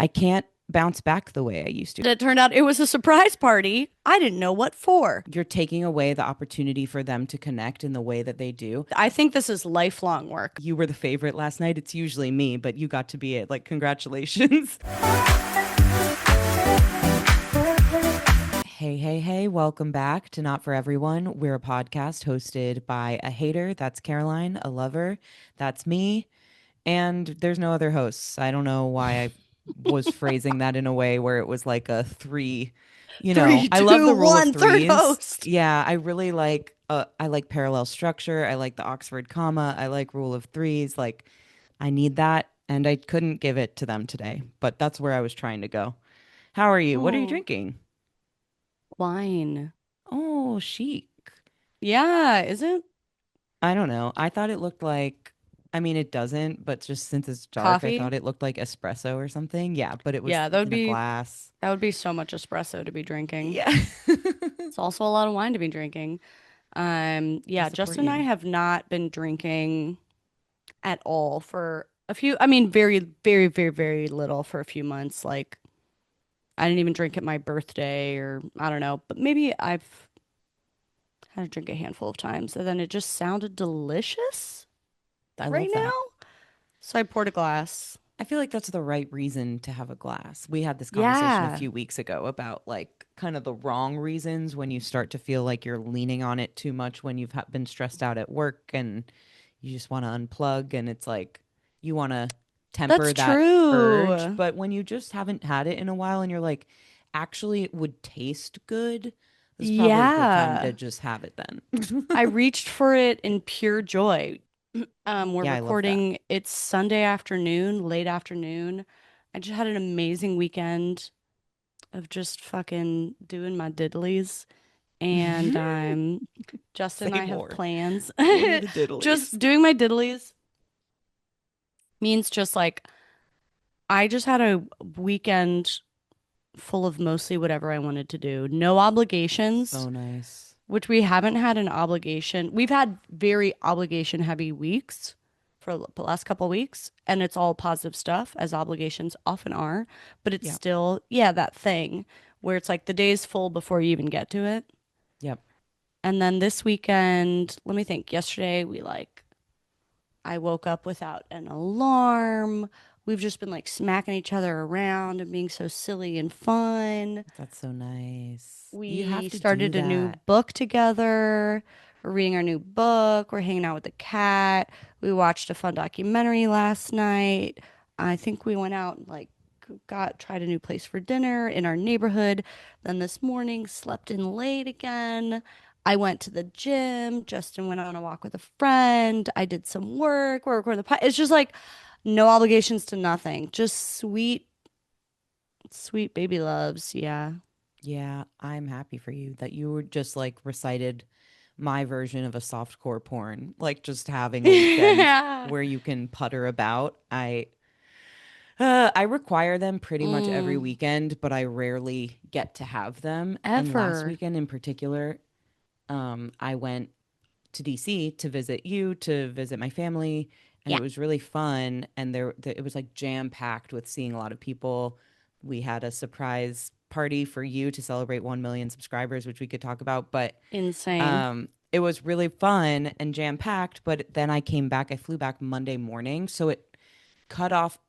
I can't bounce back the way I used to. It turned out it was a surprise party. I didn't know what for. You're taking away the opportunity for them to connect in the way that they do. I think this is lifelong work. You were the favorite last night. It's usually me, but you got to be it. Like, congratulations. Hey, hey, hey, welcome back to Not For Everyone. We're a podcast hosted by a hater, that's Caroline, a lover, that's me, and there's no other hosts. I don't know why I was phrasing that in a way where it was like a three, Three, I love two, the rule of one, third threes. host. Yeah, I like parallel structure. I like the Oxford comma. I like rule of threes. Like I need that, and I couldn't give it to them today, but that's where I was trying to go. How are you? What are you Oh, drinking? wine. Oh, chic. Yeah, is it? I don't know. I thought it looked like, I mean, it doesn't, but just since it's dark, I Coffee? thought it looked like espresso or something. Yeah, but it was Yeah, that would in a be glass. that would be so much espresso to be drinking. Yeah. It's also a lot of wine to be drinking. I Yeah, support Justin and I you. have not been drinking at all for a few, very, very, very, very little for a few months. Like I didn't even drink at my birthday or I don't know, but maybe I've had a drink a handful of times and then it just sounded delicious I right love now. that. So I poured a glass. I feel like that's the right reason to have a glass. We had this conversation a Yeah, few weeks ago about like kind of the wrong reasons when you start to feel like you're leaning on it too much when you've been stressed out at work and you just want to unplug and it's like you want to temper that's that urge. true. But when you just haven't had it in a while and you're like, actually, it would taste good, this is probably a good time to Yeah. just have it then. I reached for it in pure joy. We're Yeah, I love that. recording, it's Sunday afternoon, late afternoon. I just had an amazing weekend of just fucking doing my diddlies. And Justin and Say I have more. plans. Give me the diddlies. Just doing my diddlies means just like I just had a weekend full of mostly whatever I wanted to do. No obligations, So nice. which we haven't had an obligation. We've had very obligation heavy weeks for the last couple of weeks, and it's all positive stuff, as obligations often are. But it's Yep. still, yeah, that thing where it's like the day's full before you even get to it. Yep. And then this weekend, let me think. Yesterday, I woke up without an alarm. We've just been like smacking each other around and being so silly and fun. That's so nice. You We have to do started a new that. book together. We're reading our new book. We're hanging out with the cat. We watched a fun documentary last night. I think we went out and like got tried a new place for dinner in our neighborhood. Then this morning slept in late again. I went to the gym. Justin went on a walk with a friend. I did some work. We're recording the podcast. It's just like no obligations to nothing. Just sweet, sweet baby loves. Yeah. Yeah, I'm happy for you that you were just like recited my version of a softcore porn, like just having a weekend Yeah. where you can putter about. I require them pretty much every Mm, weekend, but I rarely get to have them. And last ever. weekend in particular, I went to DC to visit you, to visit my family, and Yeah. it was really fun. And it was like jam packed with seeing a lot of people. We had a surprise party for you to celebrate 1 million subscribers, which we could talk about, but Insane. it was really fun and jam packed. But then I came back, I flew back Monday morning, so it cut off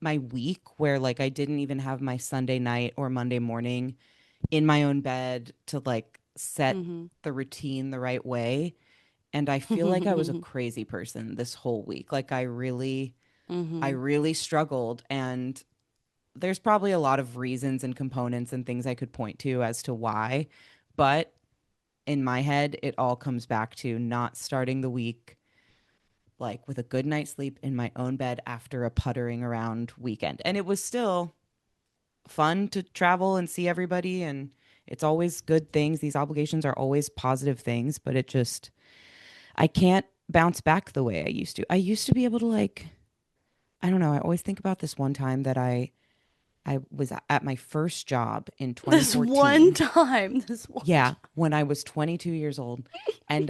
my week where like I didn't even have my Sunday night or Monday morning in my own bed to like set Hmm. the routine the right way. And I feel like I was a crazy person this whole week. Like I Hmm. really struggled. And there's probably a lot of reasons and components and things I could point to as to why. But in my head, it all comes back to not starting the week like with a good night's sleep in my own bed after a puttering around weekend. And it was still fun to travel and see everybody. And it's always good things. These obligations are always positive things, but I can't bounce back the way I used to. I used to be able to like, I don't know. I always think about this one time that I was at my first job in This one 2014. time. This one Yeah, time. when I was 22 years old, and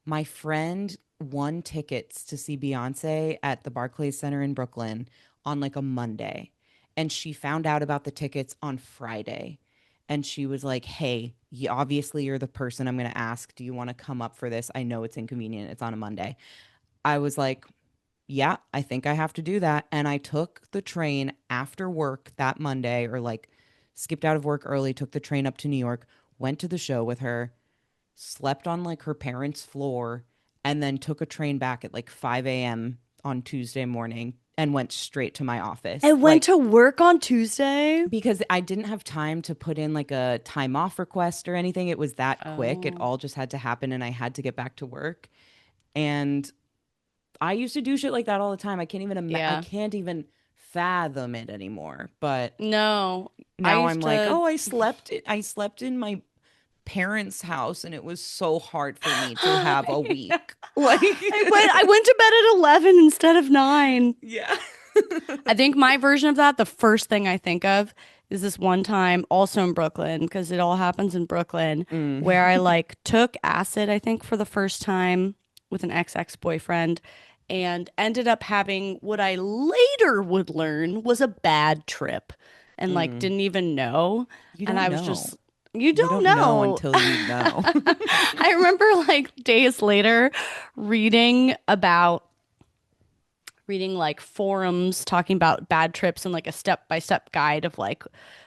my friend won tickets to see Beyonce at the Barclays Center in Brooklyn on like a Monday. and she found out about the tickets on Friday. And she was like, "Hey, obviously you're the person I'm going to ask. Do you want to come up for this? I know it's inconvenient. It's on a Monday." I was like, "Yeah, I think I have to do that." And I took the train after work that Monday, or like skipped out of work early, took the train up to New York, went to the show with her, slept on like her parents' floor, and then took a train back at like 5 a.m. on Tuesday morning and went straight to my office. And went Like, to work on Tuesday. because I didn't have time to put in like a time off request or anything. It was that quick. It Oh, all just had to happen and I had to get back to work. And I used to do shit like that all the time. I yeah. can't even fathom it anymore. But No, I now I'm used like, to. "Oh, I slept in my parents' house and it was so hard for me to have a week." Like, I went to bed at 11 instead of 9. yeah. I think my version of that, the first thing I think of is this one time also in Brooklyn, because it all happens in Brooklyn, where I Mm. like took acid, I think, for the first time with an ex-boyfriend and ended up having what I later would learn was a bad trip and like Mm. didn't even know. You And don't I was know. just, you You don't don't know know. until you know. I remember like days later reading about reading like forums talking about bad trips and like a step-by-step guide of like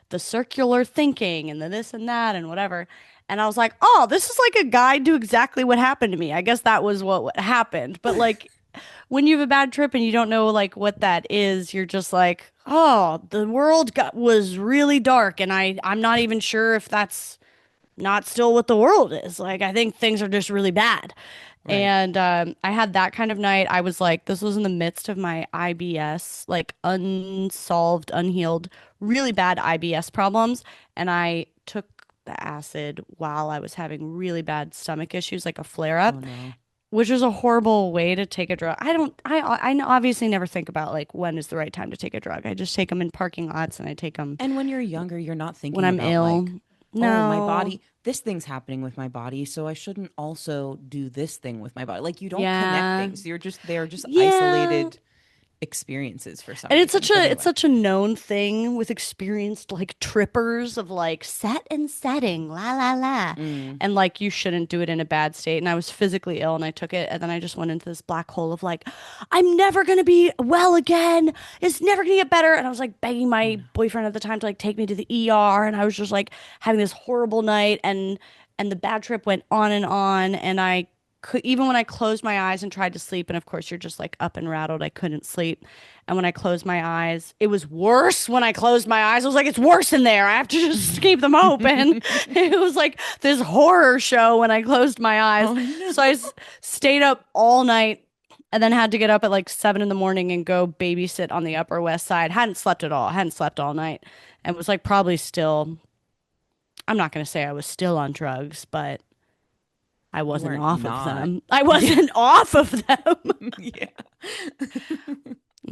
the circular thinking and the this and that and whatever. And I was like, "Oh, this is like a guide to exactly what happened to me." I guess that was what happened. But like when you have a bad trip and you don't know like what that is, you're just like, "Oh, the world was really dark and I'm not even sure if that's not still what the world is. Like, I think things are just really bad." Right. And I had that kind of night. I was like, this was in the midst of my IBS, like unsolved, unhealed, really bad IBS problems. And I took the acid while I was having really bad stomach issues, like a flare Oh up, no. which was a horrible way to take a drug. I obviously never think about like when is the right time to take a drug. I just take them in parking lots and I take them And when you're younger, you're not when thinking I'm about ill. like, "Oh, my No. body, this thing's happening with my body, so I shouldn't also do this thing with my body." Like, you don't connect Yeah. things. They're just Yeah. isolated experiences for some And reason. But it's anyway. such a known thing with experienced like trippers of like set and setting, la la la. Mm. And like you shouldn't do it in a bad state. And I was physically ill and I took it and then I just went into this black hole of like, I'm never gonna be well again. It's never gonna get better. And I was like begging Oh my no. boyfriend at the time to like take me to the ER and I was just like having this horrible night and the bad trip went on and I could even when I closed my eyes and tried to sleep, and of course you're just like up and rattled, I couldn't sleep. And when I closed my eyes, it was worse when I closed my eyes. I was like, it's worse in there. I have to just keep them open. It was like this horror show when I closed my eyes. Oh no. So stayed up all night and then had to get up at like 7 in the morning and go babysit on the Upper West Side. Hadn't slept at all. Hadn't slept all night and was like probably still, I'm not going to say I was still on drugs, but I You wasn't weren't off of not. them. I Yeah. wasn't off of them. Yeah.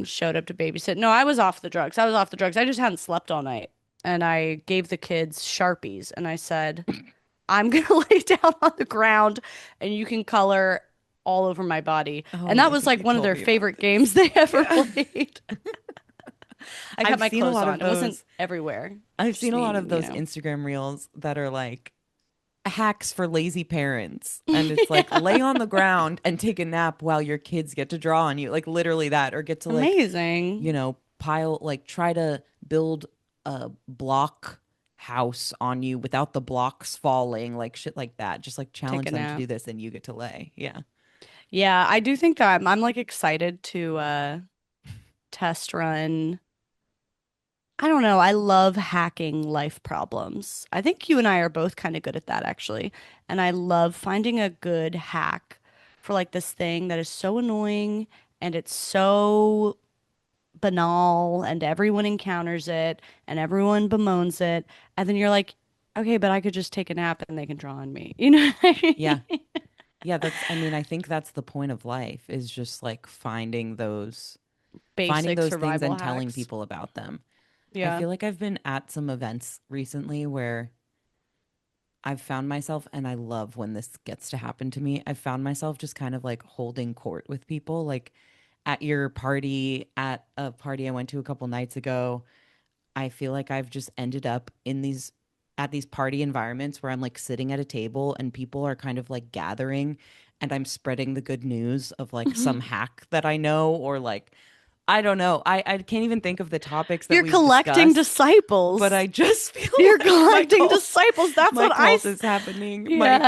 Showed up to babysit. No, I was off the drugs. I was off the drugs. I just hadn't slept all night. And I gave the kids Sharpies and I said, I'm going to lay down on the ground and you can color all over my body. Oh, And that I was think like you one of told their me about favorite this. games they ever Yeah. played. I kept I've my seen a clothes lot on. of It wasn't those. everywhere. I've Just seen a lot me, of those Instagram reels that are like hacks for lazy parents. And it's like, Yeah. lay on the ground and take a nap while your kids get to draw on you. Like, literally that, or get to like, Amazing. try to build a block house on you without the blocks falling, like shit like that. Just like Take challenge a them to nap. do this and you get to lay. Yeah. Yeah, I do think that I'm like excited to test run. I don't know. I love hacking life problems. I think you and I are both kind of good at that, actually. And I love finding a good hack for like this thing that is so annoying and it's so banal and everyone encounters it and everyone bemoans it. And then you're like, okay, but I could just take a nap and they can draw on me. You know what I Yeah. mean? Yeah, I mean, I think that's the point of life, is just like finding Basic those things survival and telling hacks. people about them. I Yeah. feel like I've been at some events recently where I've found myself, and I love when this gets to happen to me. I've found myself just kind of like holding court with people, like at a party I went to a couple nights ago. I feel like I've just ended up in these at these party environments where I'm like sitting at a table and people are kind of like gathering and I'm spreading the good news of like some hack that I know or like I don't know. I can't even think of the topics that You're we've collecting discussed, but disciples. I just feel You're like collecting disciples. That's my what I. cult is happening. My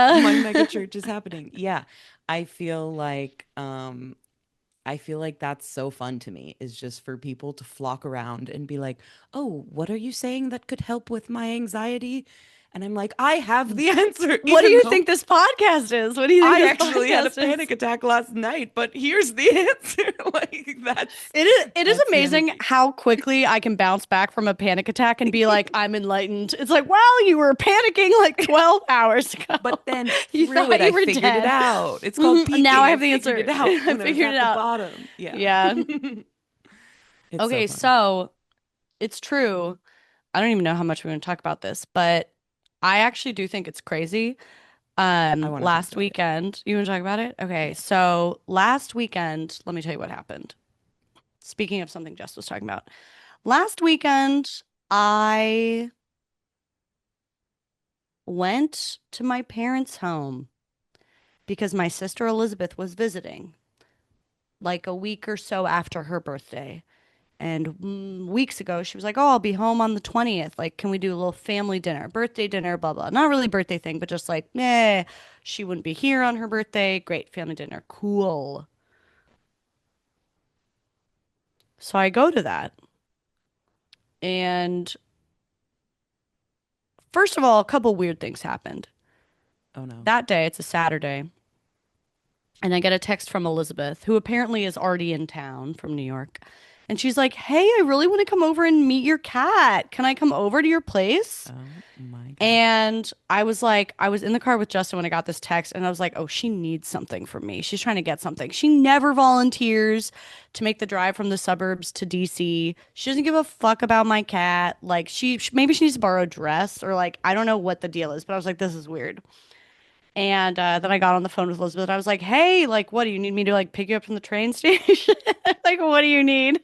mega Yeah. church is happening. Yeah. I feel like I feel like that's so fun to me is just for people to flock around and be like, "Oh, what are you saying that could help with my anxiety?" And I'm like, "I have the answer, What do even you though think this podcast is? What do you think I this actually had a podcast is? panic attack last night, but here's the answer." Like It is that's the amazing energy. how quickly I can bounce back from a panic attack and be like, I'm enlightened. It's like, well, you were panicking like 12 hours ago. But then You through it, thought I you were figured it dead. out. It's called Now I peaking. I have the figured answer. it out I when I was figured it at the out. bottom. Yeah. Yeah. It's so Okay, fun. so it's true. I don't even know how much we're going to talk about this, but I actually do think it's crazy. I want to talk Last about it. weekend, you want to talk about it? Okay, Yeah. so last weekend, let me tell you what happened. Speaking of something Jess was talking about, last weekend, I went to my parents' home because my sister Elizabeth was visiting like a week or so after her birthday. And weeks ago, she was like, "Oh, I'll be home on the 20th. Like, can we do a little family dinner, birthday dinner, blah, blah." Not really birthday thing, but just like, she wouldn't be here on her birthday. Great family dinner. Cool. So I go to that. And first of all, a couple weird things happened. Oh no. That day, it's a Saturday. And I get a text from Elizabeth, who apparently is already in town from New York. And she's like, "Hey, I really want to come over and meet your cat. Can I come over to your place?" Oh my God. And I was like, I was in the car with Justin when I got this text, and I was like, oh, she needs something from me. She's trying to get something. She never volunteers to make the drive from the suburbs to DC. She doesn't give a fuck about my cat. Like, maybe she needs to borrow a dress, or like, I don't know what the deal is, but I was like, this is weird. And then I got on the phone with Elizabeth. I was like, hey, like, what do you need me to like pick you up from the train station? Like, what do you need?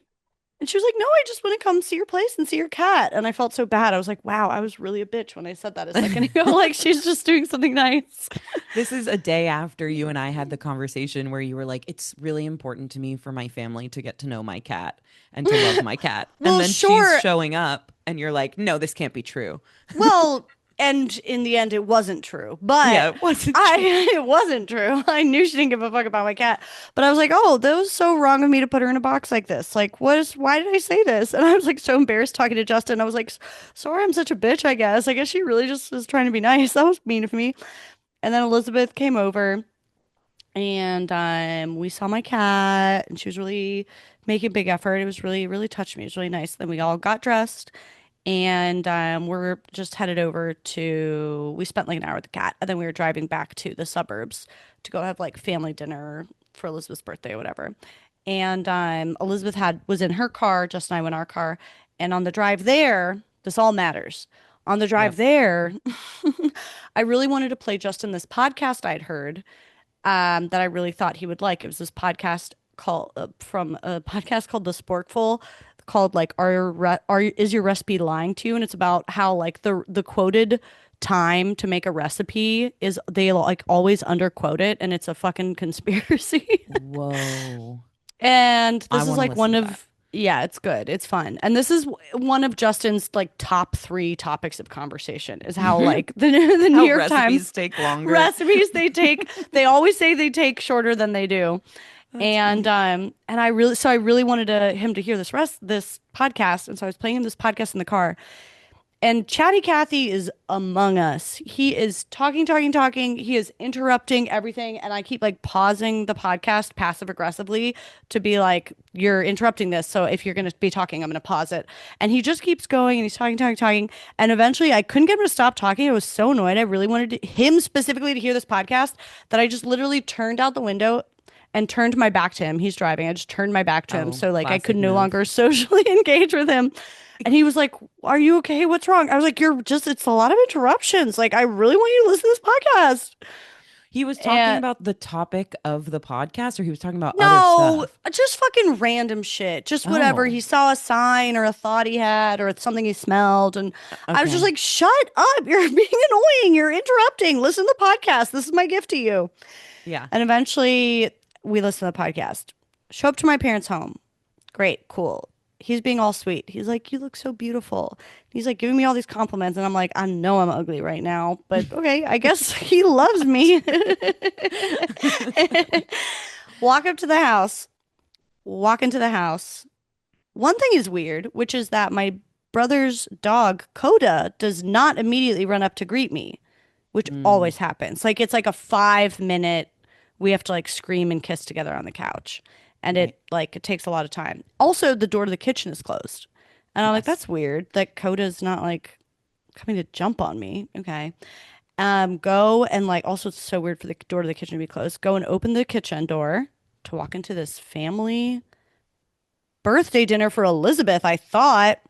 And she was like, no, I just want to come see your place and see your cat. And I felt so bad. I was like, wow, I was really a bitch when I said that a second ago. Like, she's just doing something nice. This is a day after you and I had the conversation where you were like, it's really important to me for my family to get to know my cat and to love my cat. And Well, then she's sure. showing up and you're like, no, this can't be true. Well, and in the end, it wasn't true. But Yeah, it wasn't true. it wasn't true. I knew she didn't give a fuck about my cat. But I was like, oh, that was so wrong of me to put her in a box like this. Like, why did I say this? And I was like so embarrassed talking to Justin. I was like, sorry, I'm such a bitch, I guess. I guess she really just was trying to be nice. That was mean of me. And then Elizabeth came over and we saw my cat and she was really making a big effort. It was really, really touched me. It was really nice. Then we all got dressed and we're just headed over to, we spent like an hour with the cat and then we were driving back to the suburbs to go have like family dinner for Elizabeth's birthday or whatever. And Elizabeth was in her car, Justin and I went in our car. And on the drive there, this all matters. On the drive Yep. there, I really wanted to play Justin this podcast I'd heard that I really thought he would like. It was this podcast called from a podcast called The Sporkful, called like is your recipe lying to you? And it's about how like the quoted time to make a recipe is they like always underquote it, and it's a fucking conspiracy. Whoa. And I this is want to like listen one to that. of yeah, it's good. It's fun. And this is one of Justin's like top three topics of conversation is how like the New How York recipes Times take longer. recipes they always say they take shorter than they do. That's funny. And I really wanted him to hear this podcast, and so I was playing him this podcast in the car. And Chatty Cathy is among us. He is talking, talking, talking. He is interrupting everything. And I keep like pausing the podcast passive aggressively to be like, you're interrupting this. So if you're going to be talking, I'm going to pause it. And he just keeps going and he's talking, talking, talking. And eventually I couldn't get him to stop talking. I was so annoyed. I really wanted him specifically to hear this podcast that I just literally turned out the window and turned my back to him. He's driving. I just turned my back to him. Oh, So like I could classic no move. longer socially engage with him. And he was like, are you okay? What's wrong? I was like, it's a lot of interruptions. Like, I really want you to listen to this podcast. He was talking And about the topic of the podcast, or he was talking about other no, stuff? just fucking random shit. Just whatever. Oh, He saw a sign or a thought he had or something he smelled. And I was just okay. like, shut up. You're being annoying. You're interrupting. Listen to the podcast. This is my gift to you. Yeah. And eventually we listened to the podcast. Show up to my parents' home. Great, cool. He's being all sweet. He's like, you look so beautiful. He's like giving me all these compliments. And I'm like, I know I'm ugly right now, but okay, I guess he loves me. Walk up to the house, walk into the house. One thing is weird, which is that my brother's dog, Coda, does not immediately run up to greet me, which Mm, always happens. Like it's like a 5 minute, we have to like scream and kiss together on the couch. And right. it takes a lot of time. Also, the door to the kitchen is closed. And I'm like, Yes. that's weird that Coda's not like coming to jump on me. Okay. Go and like also it's so weird for the door to the kitchen to be closed. Go and open the kitchen door to walk into this family birthday dinner for Elizabeth, I thought,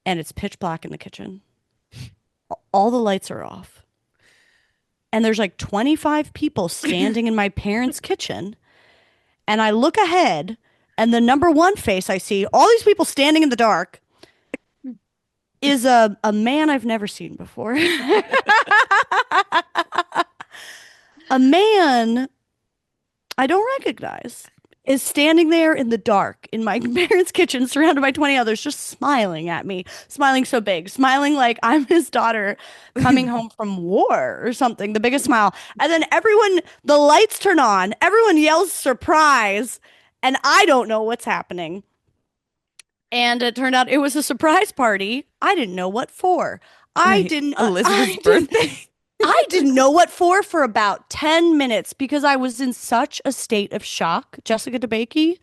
and it's pitch black in the kitchen. All the lights are off. And there's like 25 people standing in my parents' kitchen. And I look ahead, and the number one face I see, all these people standing in the dark, is a man I've never seen before. A man I don't recognize is standing there in the dark in my parents' kitchen, surrounded by 20 others, just smiling at me, smiling so big, smiling like I'm his daughter coming home from war or something, the biggest smile. And then everyone, the lights turn on, everyone yells surprise, and I don't know what's happening. And it turned out it was a surprise party. I didn't know what for. I Right. didn't, Elizabeth's I didn't, birthday. I didn't know what for about 10 minutes because I was in such a state of shock. Jessica DeBakey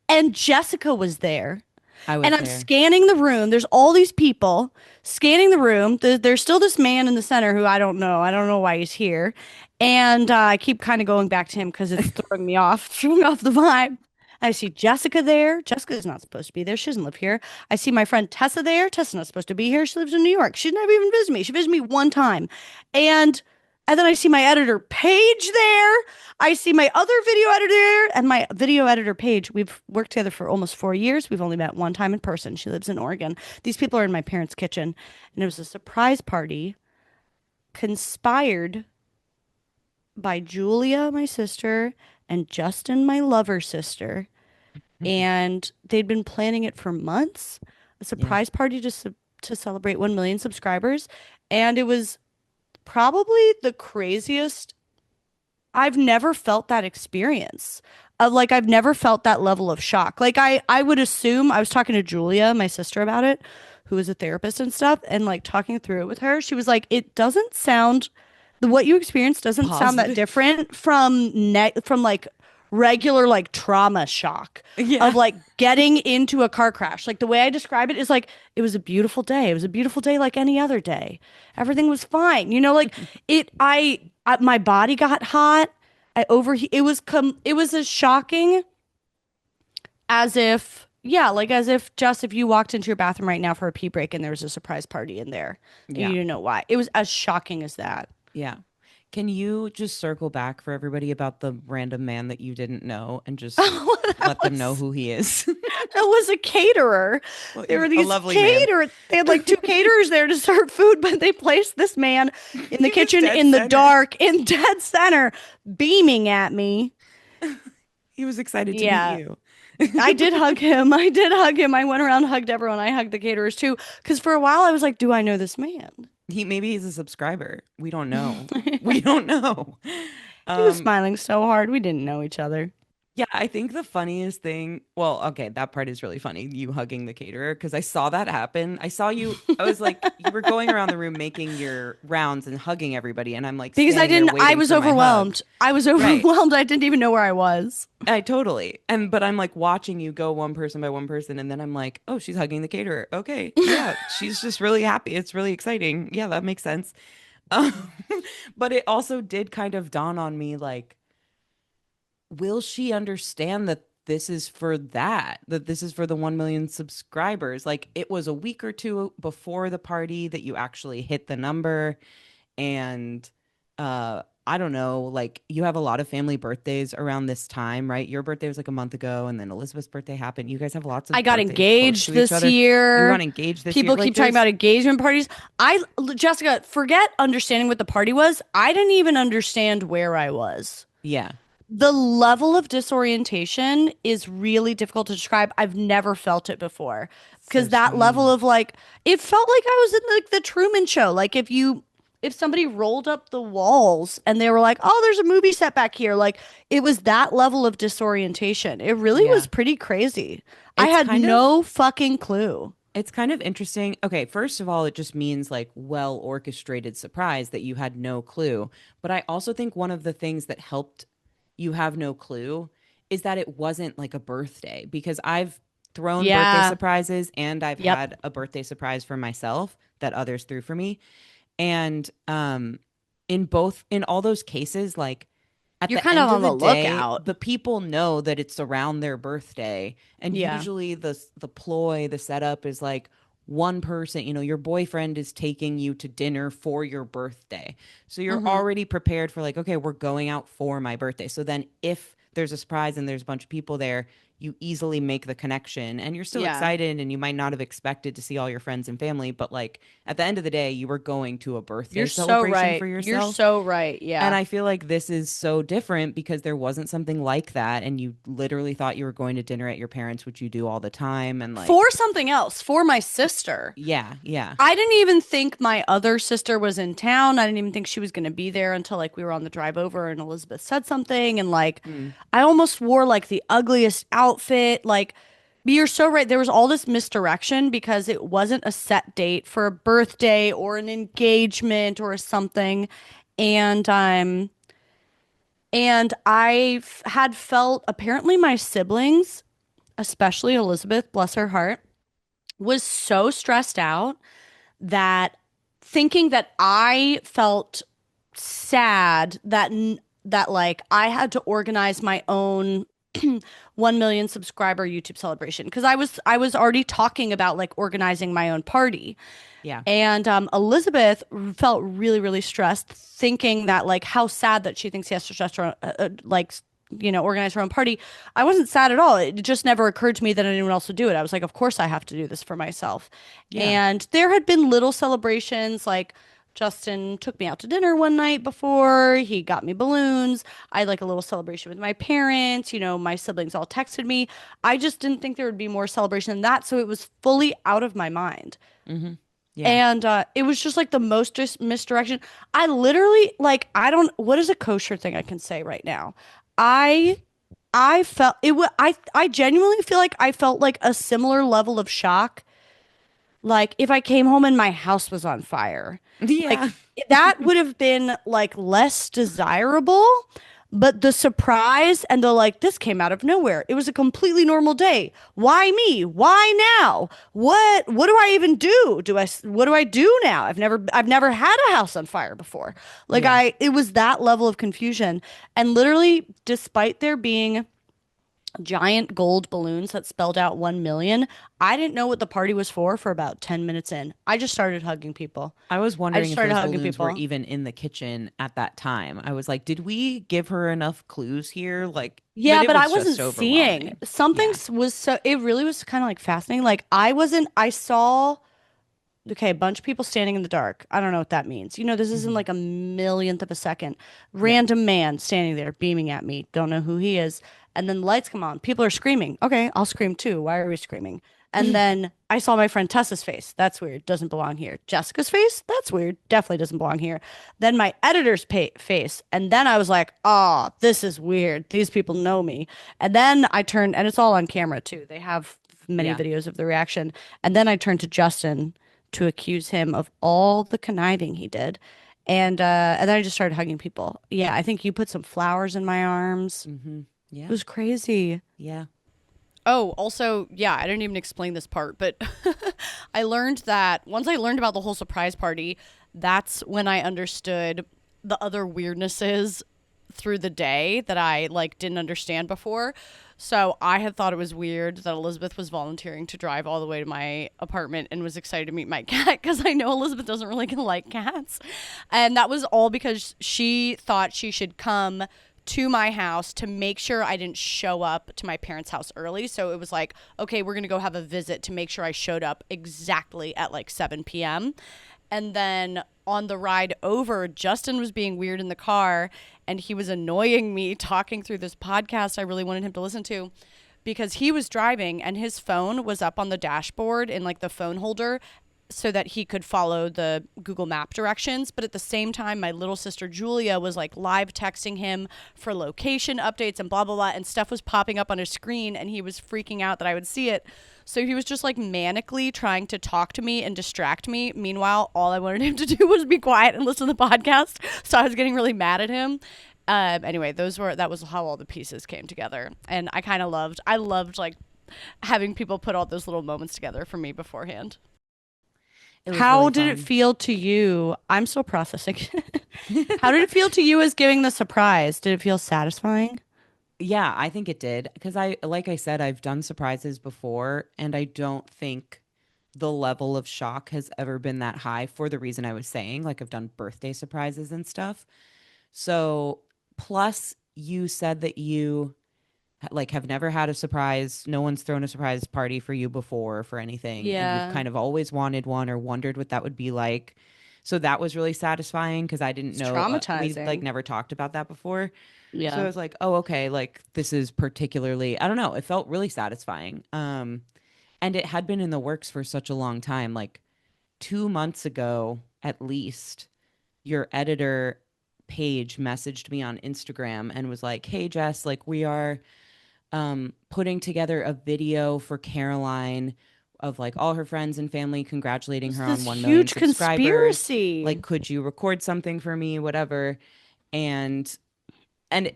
and Jessica was there. I And was I'm there. scanning the room. There's all these people scanning the room. There's still this man in the center who I don't know. I don't know why he's here. And I keep kind of going back to him because it's throwing me off, throwing off the vibe. I see Jessica there. Jessica's not supposed to be there. She doesn't live here. I see my friend Tessa there. Tessa's not supposed to be here. She lives in New York. She's never even visited me. She visited me one time. And and then I see my editor Paige there. I see my other video editor and my video editor Paige. We've worked together for almost 4 years. We've only met one time in person. She lives in Oregon. These people are in my parents' kitchen, and it was a surprise party conspired by Julia, my sister, and Justin, my lover sister. And they'd been planning it for months. A Yeah. surprise party to celebrate 1 million subscribers, and it was probably the craziest. I've never felt that experience. Like I've never felt that level of shock. Like I would assume I was talking to Julia, my sister, about it, who is a therapist and stuff, and like talking through it with her. She was like, "It doesn't sound the what you experienced doesn't sound that Positive. different from from like regular like trauma shock of Yeah. like getting into a car crash. Like the way I describe it is like it was a beautiful day. It was a beautiful day like any other day. Everything was fine. You know, like my body got hot. It was as shocking as if yeah, like as if just if you walked into your bathroom right now for a pee break and there was a surprise party in there and you Yeah. didn't know why. It was as shocking as that. Yeah. Can you just circle back for everybody about the random man that you didn't know and just Oh, let them know who he is? that was a caterer. Well, There were a these lovely man. they had like two caterers there to serve food, but they placed this man in the He was kitchen dead in the center. dark in dead center beaming at me. He was excited to meet Yeah. you. I did hug him. I did hug him. I went around, hugged everyone. I hugged the caterers too. Because for a while I was like, do I know this man? Maybe he's a subscriber. We don't know. We don't know. He was Um, smiling so hard. We didn't know each other. Yeah, I think the funniest thing, well, okay, that part is really funny, you hugging the caterer, because I saw that happen. I saw you, I was like, you were going around the room making your rounds and hugging everybody, and I'm like Because standing there I waiting was for my hug. overwhelmed. I was Right. overwhelmed. I didn't even know where I was. I totally. But I'm like watching you go one person by one person, and then I'm like, oh, she's hugging the caterer. Okay. Yeah, she's just really happy. It's really exciting. Yeah, that makes sense. Um, but it also did kind of dawn on me like, will she understand that this is for that this is for the 1 million subscribers? Like it was a week or two before the party that you actually hit the number. And I don't know, like you have a lot of family birthdays around this time, right? Your birthday was like a month ago, and then Elizabeth's birthday happened. You guys have lots I of got birthdays close engaged to each this other. You got year. engaged this year. People Like keep talking about there's, engagement parties. Jessica, forget understanding what the party was. I didn't even understand where I was. yeah, The level of disorientation is really difficult to describe. I've never felt it before so because that level of strange. like, it felt like I was in like the Truman Show. Like if somebody rolled up the walls and they were like, "Oh, there's a movie set back here." Like it was that level of disorientation. It really was Yeah. pretty crazy. I It's had kind of no fucking clue. It's kind of interesting. Okay, first of all, it just means like well orchestrated surprise that you had no clue. But I also think one of the things that helped you have no clue is that it wasn't like a birthday because I've thrown birthday Yeah. surprises and I've Yep. had a birthday surprise for myself that others threw for me. And in all those cases, like at You're the kind of end of on the the day, lookout. the people know that it's around their birthday, and Yeah. usually the ploy, the setup is like one person, your boyfriend is taking you to dinner for your birthday. So you're Mm-hmm. already prepared for like, okay, we're going out for my birthday. So then if there's a surprise and there's a bunch of people there, you easily make the connection and you're still Yeah. excited and you might not have expected to see all your friends and family, but like at the end of the day, you were going to a You're birthday so celebration for right. You're yourself. so right. And Yeah. I feel like this is so different because there wasn't something like that. And you literally thought you were going to dinner at your parents', which you do all the time. And like, For something else, for my sister. yeah, yeah. I didn't even think my other sister was in town. I didn't even think she was going to be there until like we were on the drive over and Elizabeth said something. And like, Mm, I almost wore like the ugliest outfit. Like, you're so right. There was all this misdirection because it wasn't a set date for a birthday or an engagement or something. And had felt apparently my siblings, especially Elizabeth, bless her heart, was so stressed out that thinking that I felt sad that like I had to organize my own 1 million subscriber YouTube celebration because I was already talking about like organizing my own party. yeah. And Elizabeth felt really, really stressed, thinking that like how sad that she thinks she has to stress her, like organize her own party. I wasn't sad at all. It just never occurred to me that anyone else would do it. I was like, of course I have to do this for myself. Yeah. And there had been little celebrations like Justin took me out to dinner one night before. He got me balloons. I had like a little celebration with my parents. My siblings all texted me. I just didn't think there would be more celebration than that. So it was fully out of my mind. Mm-hmm. Yeah. And it was just like the most misdirection. I literally like I don't what is a kosher thing I can say right now? I I felt it was I genuinely feel like I felt like a similar level of shock like if I came home and my house was on fire. Like Yeah. that would have been like less desirable, but the surprise and the like this came out of nowhere. It was a completely normal day. Why me? Why now? What do I even do? What do I do now? I've never had a house on fire before. Like Yeah. it was that level of confusion. And literally despite there being giant gold balloons that spelled out 1 million. I didn't know what the party was for about 10 minutes in. I just started hugging people. I was I wondering just if started those hugging balloons were people. even in the kitchen at that time. I was like, did we give her enough clues here? Like, but Yeah, it but I was wasn't just seeing. overwhelming. Something Yeah. was so, it really was kind of like fascinating. Like, I saw, okay, a bunch of people standing in the dark. I don't know what that means. This isn't Hmm. like a millionth of a second. Yeah. Random man standing there beaming at me. Don't know who he is. And then the lights come on. People are screaming. Okay, I'll scream too. Why are we screaming? And then I saw my friend Tessa's face. That's weird. Doesn't belong here. Jessica's face. That's weird. Definitely doesn't belong here. Then my editor's face. And then I was like, oh, this is weird. These people know me. And then I turned, and it's all on camera too. They have many Yeah. videos of the reaction. And then I turned to Justin to accuse him of all the conniving he did. And then I just started hugging people. Yeah, I think you put some flowers in my arms. Hmm. It Yeah. was crazy. Yeah. Oh, also, yeah, I didn't even explain this part, but I learned that once I learned about the whole surprise party, that's when I understood the other weirdnesses through the day that I like didn't understand before. So I had thought it was weird that Elizabeth was volunteering to drive all the way to my apartment and was excited to meet my cat because I know Elizabeth doesn't really like cats. And that was all because she thought she should come to my house to make sure I didn't show up to my parents' house early. So it was like, okay, we're going to go have a visit to make sure I showed up exactly at like 7 p.m. And then on the ride over, Justin was being weird in the car and he was annoying me talking through this podcast I really wanted him to listen to because he was driving and his phone was up on the dashboard in like the phone holder so that he could follow the Google Map directions. But at the same time, my little sister Julia was like live texting him for location updates and blah, blah, blah. And stuff was popping up on his screen and he was freaking out that I would see it. So he was just like manically trying to talk to me and distract me. Meanwhile, all I wanted him to do was be quiet and listen to the podcast. So I was getting really mad at him. Anyway, that was how all the pieces came together. And I loved like having people put all those little moments together for me beforehand. It was How really did it fun. feel to you? I'm still processing. How did it feel to you as giving the surprise? Did it feel satisfying? Yeah, I think it did because like I said, I've done surprises before, and I don't think the level of shock has ever been that high for the reason I was saying. Like I've done birthday surprises and stuff. So, plus you said that you like have never had a surprise, no one's thrown a surprise party for you before for anything, and you've Yeah. kind of always wanted one or wondered what that would be like. So that was really satisfying because I didn't It's know we like traumatizing. never talked about that before. So I Yeah. was like, oh, okay, like this is particularly, I don't know, it felt really satisfying. And it had been in the works for such a long time. Like 2 months ago, at least, your editor Paige messaged me on Instagram and was like, hey, Jess, like we are putting together a video for Caroline of like all her friends and family congratulating It's her this on 1 million huge subscribers. conspiracy. Like, could you record something for me? Whatever. And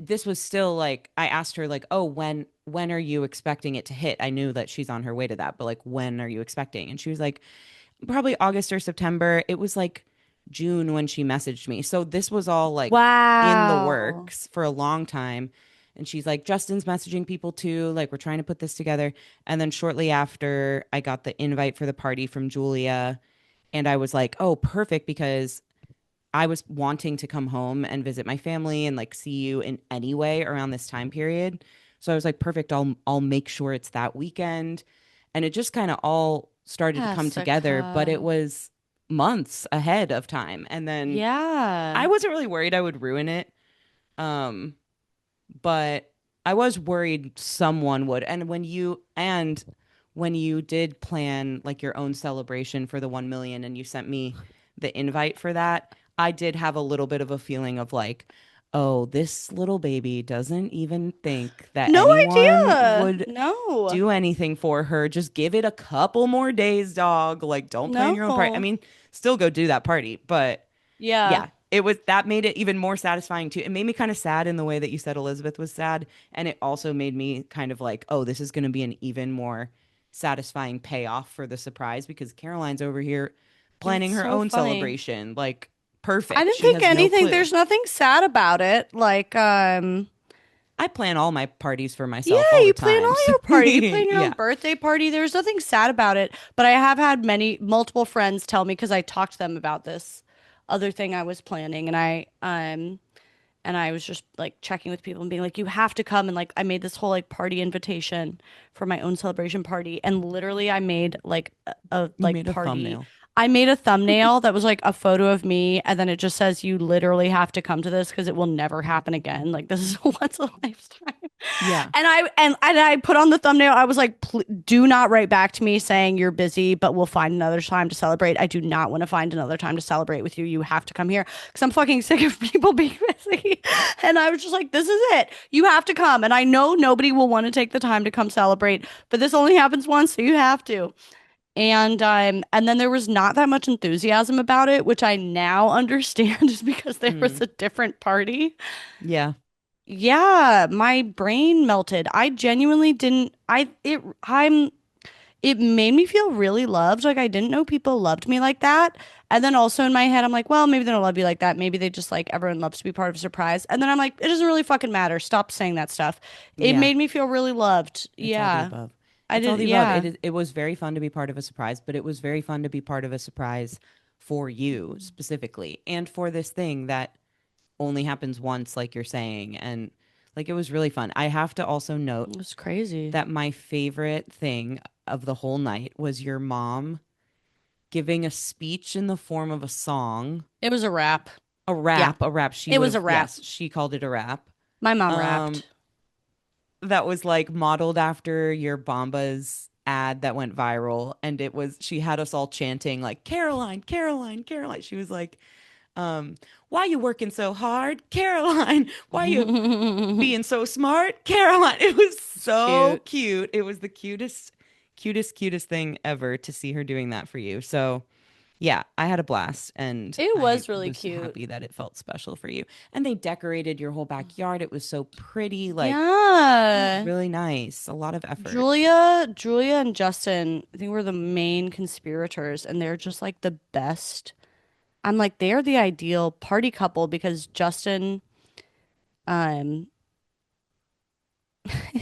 this was still like I asked her like, "Oh, when are you expecting it to hit?" I knew that she's on her way to that, but like when are you expecting? And she was like, "Probably August or September." It was like June when she messaged me. So this was all like in the Wow. works for a long time. And she's like, "Justin's messaging people too, like we're trying to put this together." And then shortly after, I got the invite for the party from Julia, and I was like, "Oh, perfect," because I was wanting to come home and visit my family and like see you in any way around this time period. So I was like, perfect, I'll make sure it's that weekend. And it just kind of all started to come together, but it Jessica. was months ahead of time. And then I Yeah. wasn't really worried I would ruin it. Um, but I was worried someone would. And when you did plan like your own celebration for the 1 million and you sent me the invite for that, I did have a little bit of a feeling of like, oh, this little baby doesn't even think that No anyone idea. would No. do anything for her. Just give it a couple more days, dog. Like, don't plan your own party. I No. mean, still go do that party, but Yeah. yeah, it was that made it even more satisfying too. It made me kind of sad in the way that you said Elizabeth was sad, and it also made me kind of like, oh, this is going to be an even more satisfying payoff for the surprise because Caroline's over here It's planning her so own funny. celebration. Like I perfect. didn't She think has no anything, clue. there's nothing sad about it. I plan all my parties for Yeah, myself all the you plan time. all So your party. You plan your own yeah. birthday party. There's nothing sad about it. But I have had multiple friends tell me because I talked to them about this other thing I was planning, and I was just like checking with people and being like, you have to come. And like, I made this whole like party invitation for my own celebration party. And literally, I made like a You like made a party. thumbnail. I made a thumbnail that was like a photo of me. And then it just says, you literally have to come to this because it will never happen again. Like, this is a once in a lifetime. Yeah. And I put on the thumbnail. I was like, do not write back to me saying you're busy, but we'll find another time to celebrate. I do not want to find another time to celebrate with you. You have to come here because I'm fucking sick of people being busy. And I was just like, this is it. You have to come. And I know nobody will want to take the time to come celebrate, but this only happens once, so you have to. And then there was not that much enthusiasm about it, which I now understand is because there was Mm. a different party. Yeah. Yeah, my brain melted. I genuinely didn't I it I'm it made me feel really loved. Like I didn't know people loved me like that. And then also in my head, I'm like, well, maybe they don't love you like that. Maybe they just like everyone loves to be part of a surprise. And then I'm like, it doesn't really fucking matter. Stop saying that stuff. It Yeah, made me feel really loved. it's all the Yeah. above. I It's all did. the above. Yeah. It was very fun to be part of a surprise, but it was very fun to be part of a surprise for you specifically and for this thing that only happens once, like you're saying. And like it was really fun. I have to also note It was crazy. that my favorite thing of the whole night was your mom giving a speech in the form of a song, It was a wrap. a Yeah, rap, a rap. She it would was have, a wrap. yes, she called it a rap. My mom Um, rapped. that was like modeled after your Bombas ad that went viral. And it was, she had us all chanting like, Caroline, Caroline, Caroline. She was like, um, why you working so hard? Caroline, why you being so smart? Caroline. It was so Cute. cute. It was the cutest thing ever to see her doing that for you. So yeah, I had a blast and It I was really was cute. happy that it felt special for you. And they decorated your whole backyard. It was so pretty. Like it was Yeah. really nice. A lot of effort. Julia and Justin, I think were the main conspirators, and they're just like the best. I'm like, they're the ideal party couple because Justin um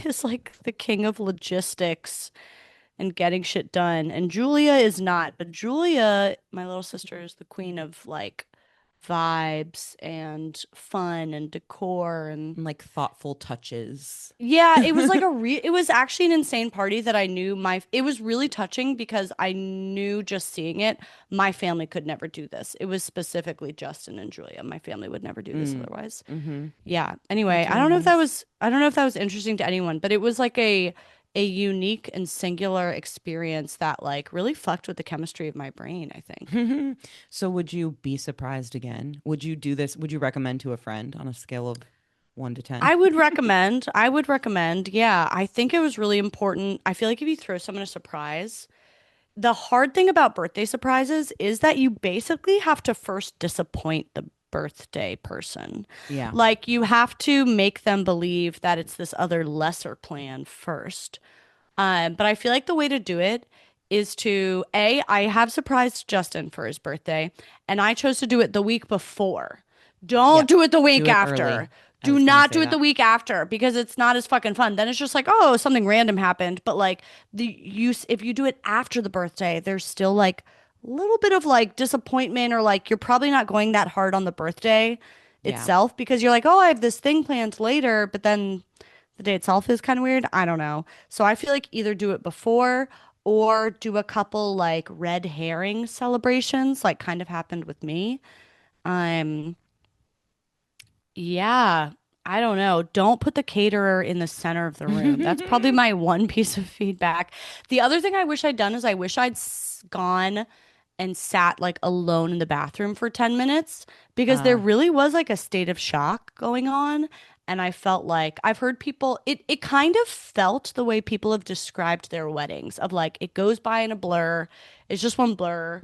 is like the king of logistics and getting shit done. And Julia is not, but Julia, my little sister, is the queen of like vibes and fun and decor and And like thoughtful touches. yeah, it was like it was actually an insane party that I knew it was really touching because I knew just seeing it, my family could never do this. It was specifically Justin and Julia. My family would never do this Mm, otherwise. mm-hmm. Yeah. That's Anyway, really nice. I don't know if that was interesting to anyone, but it was like a unique and singular experience that like really fucked with the chemistry of my brain, I think. So would you be surprised again? Would you do this? Would you recommend to a friend on a scale of 1 to 10? I would recommend. Yeah, I think it was really important. I feel like if you throw someone a surprise, the hard thing about birthday surprises is that you basically have to first disappoint the birthday person. Yeah. Like you have to make them believe that it's this other lesser plan first. But I feel like the way to do it is to I have surprised Justin for his birthday, and I chose to do it the week before. Don't Yep. do it the Do week it after. early. I Do was gonna not say do it the that. week after because it's not as fucking fun. Then it's just like, oh, something random happened. But like if you do it after the birthday, there's still like a little bit of like disappointment or like you're probably not going that hard on the birthday Yeah. itself because you're like, oh, I have this thing planned later, but then the day itself is kind of weird. I don't know. So I feel like either do it before or do a couple like red herring celebrations, like kind of happened with me. Um, yeah, I don't know. Don't put the caterer in the center of the room. That's probably my one piece of feedback. The other thing I wish I'd done is I wish gone and sat like alone in the bathroom for 10 minutes because there uh, really was like a state of shock going on. And I felt like I've heard people, it kind of felt the way people have described their weddings of like it goes by in a blur. It's just one blur.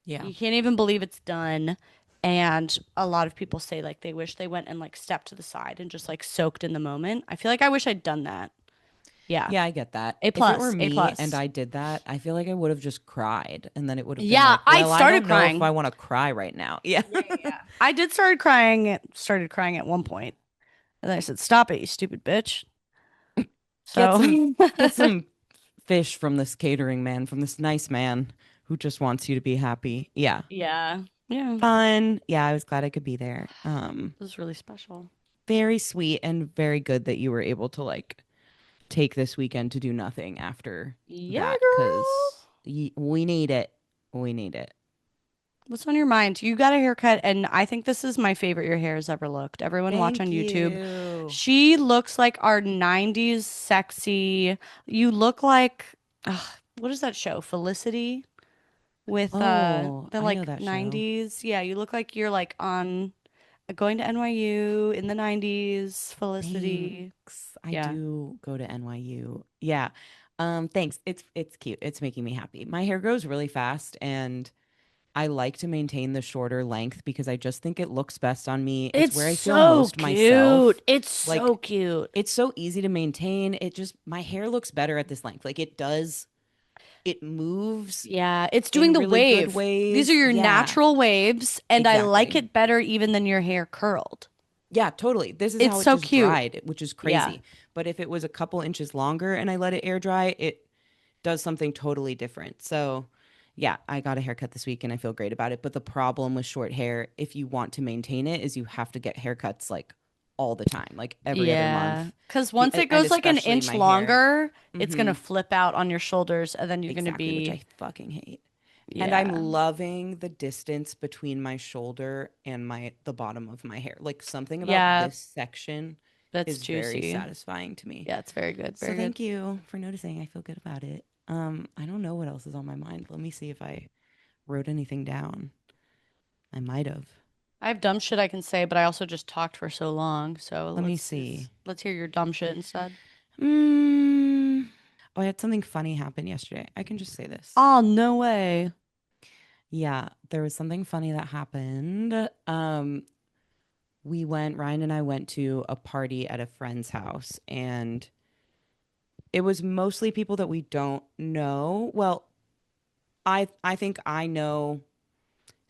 yeah. You can't even believe it's done. And a lot of people say like they wish they went and like stepped to the side and just like soaked in the moment. I feel like I wish I'd done that. Yeah. Yeah, I get that. A If it were plus, A me and plus. I did that, I feel like I would have just cried. And then it would have been Yeah, like, I well, I started don't know if I crying. want to cry right now. Yeah. Yeah. I did started crying at one point. And then I said, "Stop it, you stupid bitch." Get some So, get some fish from this catering man, from this nice man who just wants you to be happy. Yeah. yeah. Yeah. It Fun. Yeah, I was glad I could be there. was really special. Very sweet and very good that you were able to like take this weekend to do nothing after Yeah, that girl. because we need it. We need it. What's on your mind? You got a haircut, and I think this is my favorite your hair has ever looked. Everyone watch on Thank YouTube. you. She looks like our 90s sexy. You look like, what is that show? Felicity with Oh, the I know like that show. 90s. Yeah, you look like you're like on going to NYU in the 90s. Felicity. Thanks. I Yeah. do go to NYU. Yeah. Thanks. It's cute. It's making me happy. My hair grows really fast and I like to maintain the shorter length because I just think it looks best on me. It's It's where I feel so most myself. cute. It's Like so cute. it's so easy to maintain. It just my hair looks better at this length. Like it does it moves Yeah, it's doing in the really good wave. These are ways. your Yeah, natural waves, and I like exactly. it better even than your hair curled. Yeah, totally. This is It's how it so just cute. dried, which is Yeah. crazy. But if it was a couple inches longer and I let it air dry, it does something totally different. So, yeah, I got a haircut this week and I feel great about it. But the problem with short hair, if you want to maintain it, is you have to get haircuts like all the time, like every other Yeah. month. Because once it And goes like an especially inch my hair. longer, it's going to Hmm. flip out on your shoulders, and then you're going to Exactly, which be, I fucking hate. And I'm yeah. loving the distance between my shoulder and the bottom of my hair. Like something about Yeah, this section that's is very juicy. satisfying to me. Yeah, it's very good. So Very good. thank you for noticing. I feel good about it. I don't know what else is on my mind. Let me see if I wrote anything down. I might have. I have dumb shit I can say, but I also just talked for so long. So Let me see. let's hear your dumb shit instead. Mm. Oh, I had something funny happen yesterday. I can just say this. Oh, no way. Yeah, there was something funny that happened. Ryan and I went to a party at a friend's house, and it was mostly people that we don't know. Well, I think I know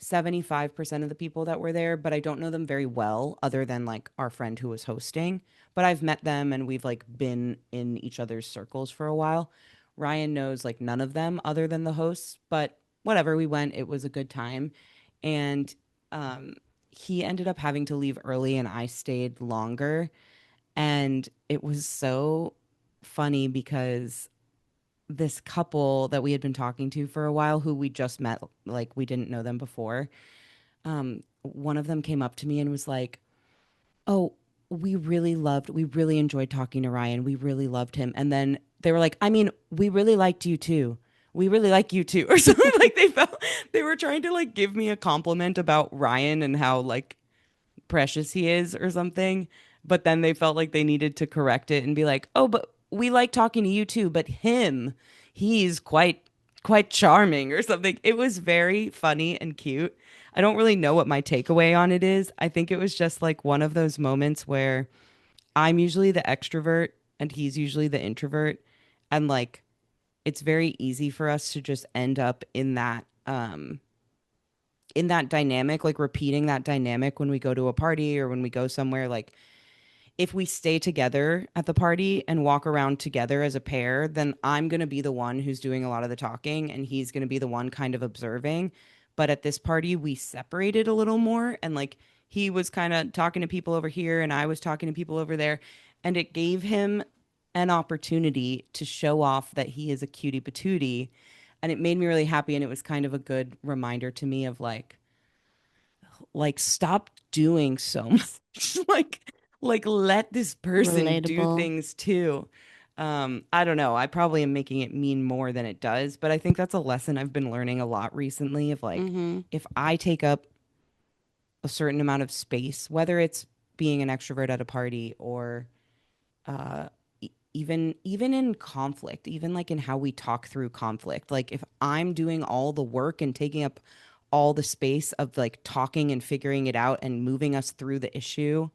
75% of the people that were there, but I don't know them very well other than like our friend who was hosting. But I've met them and we've like been in each other's circles for a while. Ryan knows like none of them other than the hosts, but whatever, we went, it was a good time. And um he ended up having to leave early and I stayed longer, and it was so funny because this couple that we had been talking to for a while, who we just met, like we didn't know them before, one of them came up to me and was like, "Oh, we really enjoyed talking to Ryan. We really loved him." And then they were like, "I mean, we really liked you too. We really like you too," or something. Like they felt they were trying to like give me a compliment about Ryan and how like precious he is or something. But then they felt like they needed to correct it and be like, "Oh, but we like talking to you too, but he's quite charming," or something. It was very funny and cute. I don't really know what my takeaway on it is. I think it was just like one of those moments where I'm usually the extrovert and he's usually the introvert, and like it's very easy for us to just end up in that dynamic, like repeating that dynamic when we go to a party or when we go somewhere. Like if we stay together at the party and walk around together as a pair, then I'm going to be the one who's doing a lot of the talking and he's going to be the one kind of observing. But at this party, we separated a little more, and like he was kind of talking to people over here and I was talking to people over there. And it gave him an opportunity to show off that he is a cutie patootie. And it made me really happy. And it was kind of a good reminder to me of like stop doing so much. Like let this person do Relatable. things too. I don't know, I probably am making it mean more than it does, but I think that's a lesson I've been learning a lot recently of like, Mm-hmm. if I take up a certain amount of space, whether it's being an extrovert at a party or even in conflict, even like in how we talk through conflict, like if I'm doing all the work and taking up all the space of like talking and figuring it out and moving us through the issue,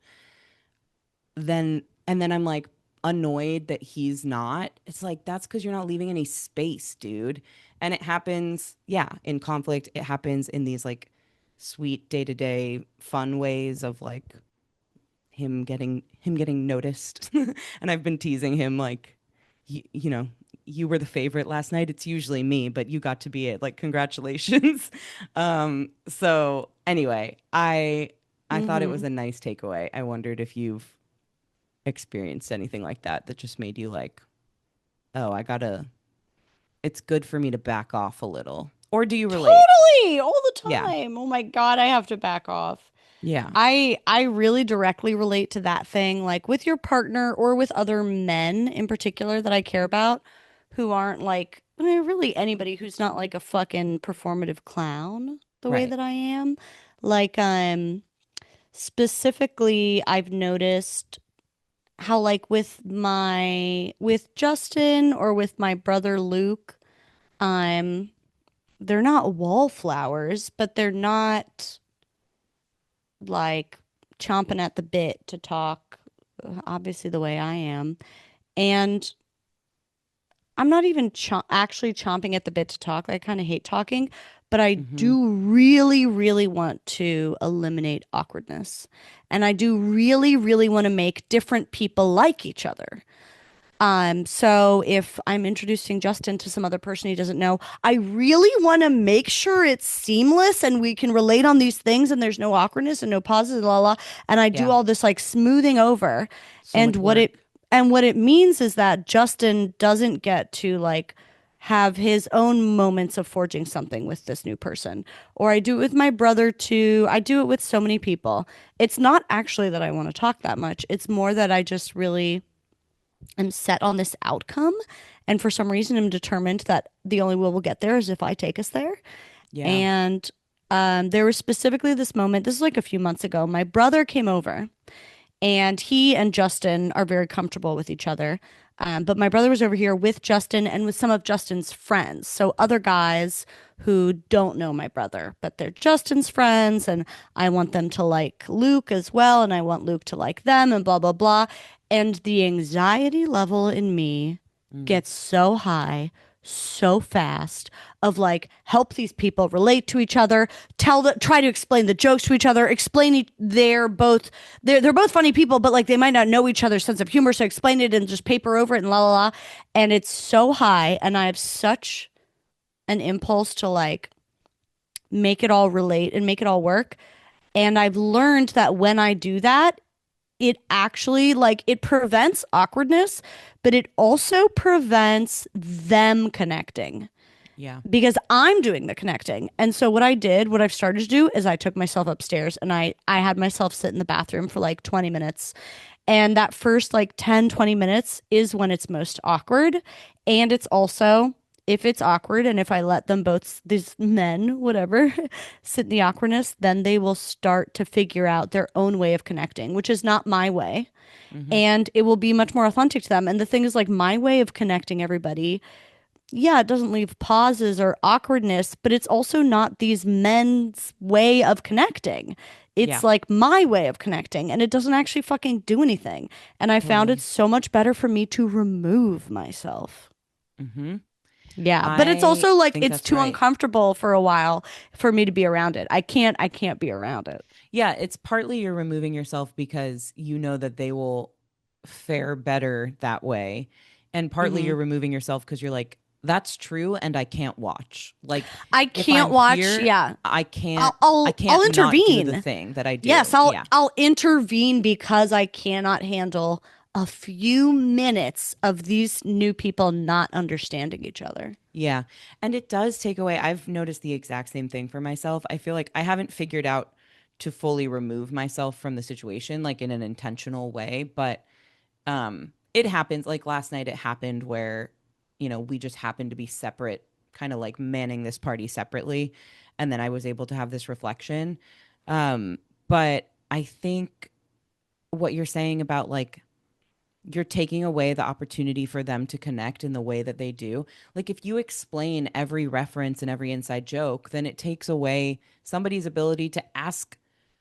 then I'm like annoyed that he's not. It's like that's because you're not leaving any space, dude. And it happens, yeah, in conflict. It happens in these like sweet day-to-day fun ways of like him getting noticed. And I've been teasing him like, you know, you were the favorite last night. It's usually me, but you got to be it. Like, congratulations. So anyway, I thought it Mm-hmm. was a nice takeaway. I wondered if you've experienced anything like that that just made you like, oh, it's good for me to back off a little. Or do you relate? Totally, all the Yeah. time. Oh my God, I have to back off. Yeah. I really directly relate to that thing, like with your partner or with other men in particular that I care about, who aren't like, I mean, really anybody who's not like a fucking performative clown the way Right. that I am. Like, specifically, I've noticed how like with Justin or with my brother Luke, um, they're not wallflowers, but they're not like chomping at the bit to talk, obviously the way I am. And I'm not even actually chomping at the bit to talk. I kind of hate talking, but I Mm-hmm. do really, really want to eliminate awkwardness. And I do really, really want to make different people like each other. So if I'm introducing Justin to some other person he doesn't know, I really want to make sure it's seamless and we can relate on these things and there's no awkwardness and no pauses, la la. And I do Yeah. all this like smoothing over. So And much what it work. and what it means is that Justin doesn't get to like have his own moments of forging something with this new person. Or I do it with my brother too. I do it with so many people. It's not actually that I want to talk that much. It's more that I just really am set on this outcome. And for some reason, I'm determined that the only way we'll get there is if I take us there. Yeah. And there was specifically this moment, this is like a few months ago. My brother came over and he and Justin are very comfortable with each other. But my brother was over here with Justin and with some of Justin's friends. So other guys who don't know my brother, but they're Justin's friends. And I want them to like Luke as well. And I want Luke to like them and blah, blah, blah. And the anxiety level in me Mm. gets so high so fast of like help these people relate to each other, try to explain the jokes to each other, they're both funny people, but like they might not know each other's sense of humor, so explain it and just paper over it and la la la. And it's so high, and I have such an impulse to like make it all relate and make it all work. And I've learned that when I do that, it actually like it prevents awkwardness, but it also prevents them connecting Yeah. because I'm doing the connecting. And so what I've started to do is I took myself upstairs and I had myself sit in the bathroom for like 20 minutes. And that first like 10-20 minutes is when it's most awkward. And it's also if it's awkward and if I let them both, these men, whatever, sit in the awkwardness, then they will start to figure out their own way of connecting, which is not my way. Mm-hmm. And it will be much more authentic to them. And the thing is, like, my way of connecting everybody, yeah, it doesn't leave pauses or awkwardness, but it's also not these men's way of connecting. Yeah. It's like my way of connecting, and it doesn't actually fucking do anything. And I found it Totally. so much better for me to remove myself. Mm-hmm. Yeah, but it's I also like think it's that's too right. uncomfortable for a while for me to be around it. I can't be around it. Yeah, it's partly you're removing yourself because you know that they will fare better that way. And partly Hmm. you're removing yourself because you're like, that's true and I can't watch. Like I if can't I'm watch. here, Yeah, I can't I I'll can't not do the intervene. thing that I Yes, do. Yeah. I'll intervene because I cannot handle a few minutes of these new people not understanding each other. Yeah. And it does take away. I've noticed the exact same thing for myself. I feel like I haven't figured out to fully remove myself from the situation like in an intentional way, but it happens like last night it happened where we just happened to be separate, kind of like manning this party separately, and then I was able to have this reflection. But I think what you're saying about like you're taking away the opportunity for them to connect in the way that they do. Like if you explain every reference and every inside joke, then it takes away somebody's ability to ask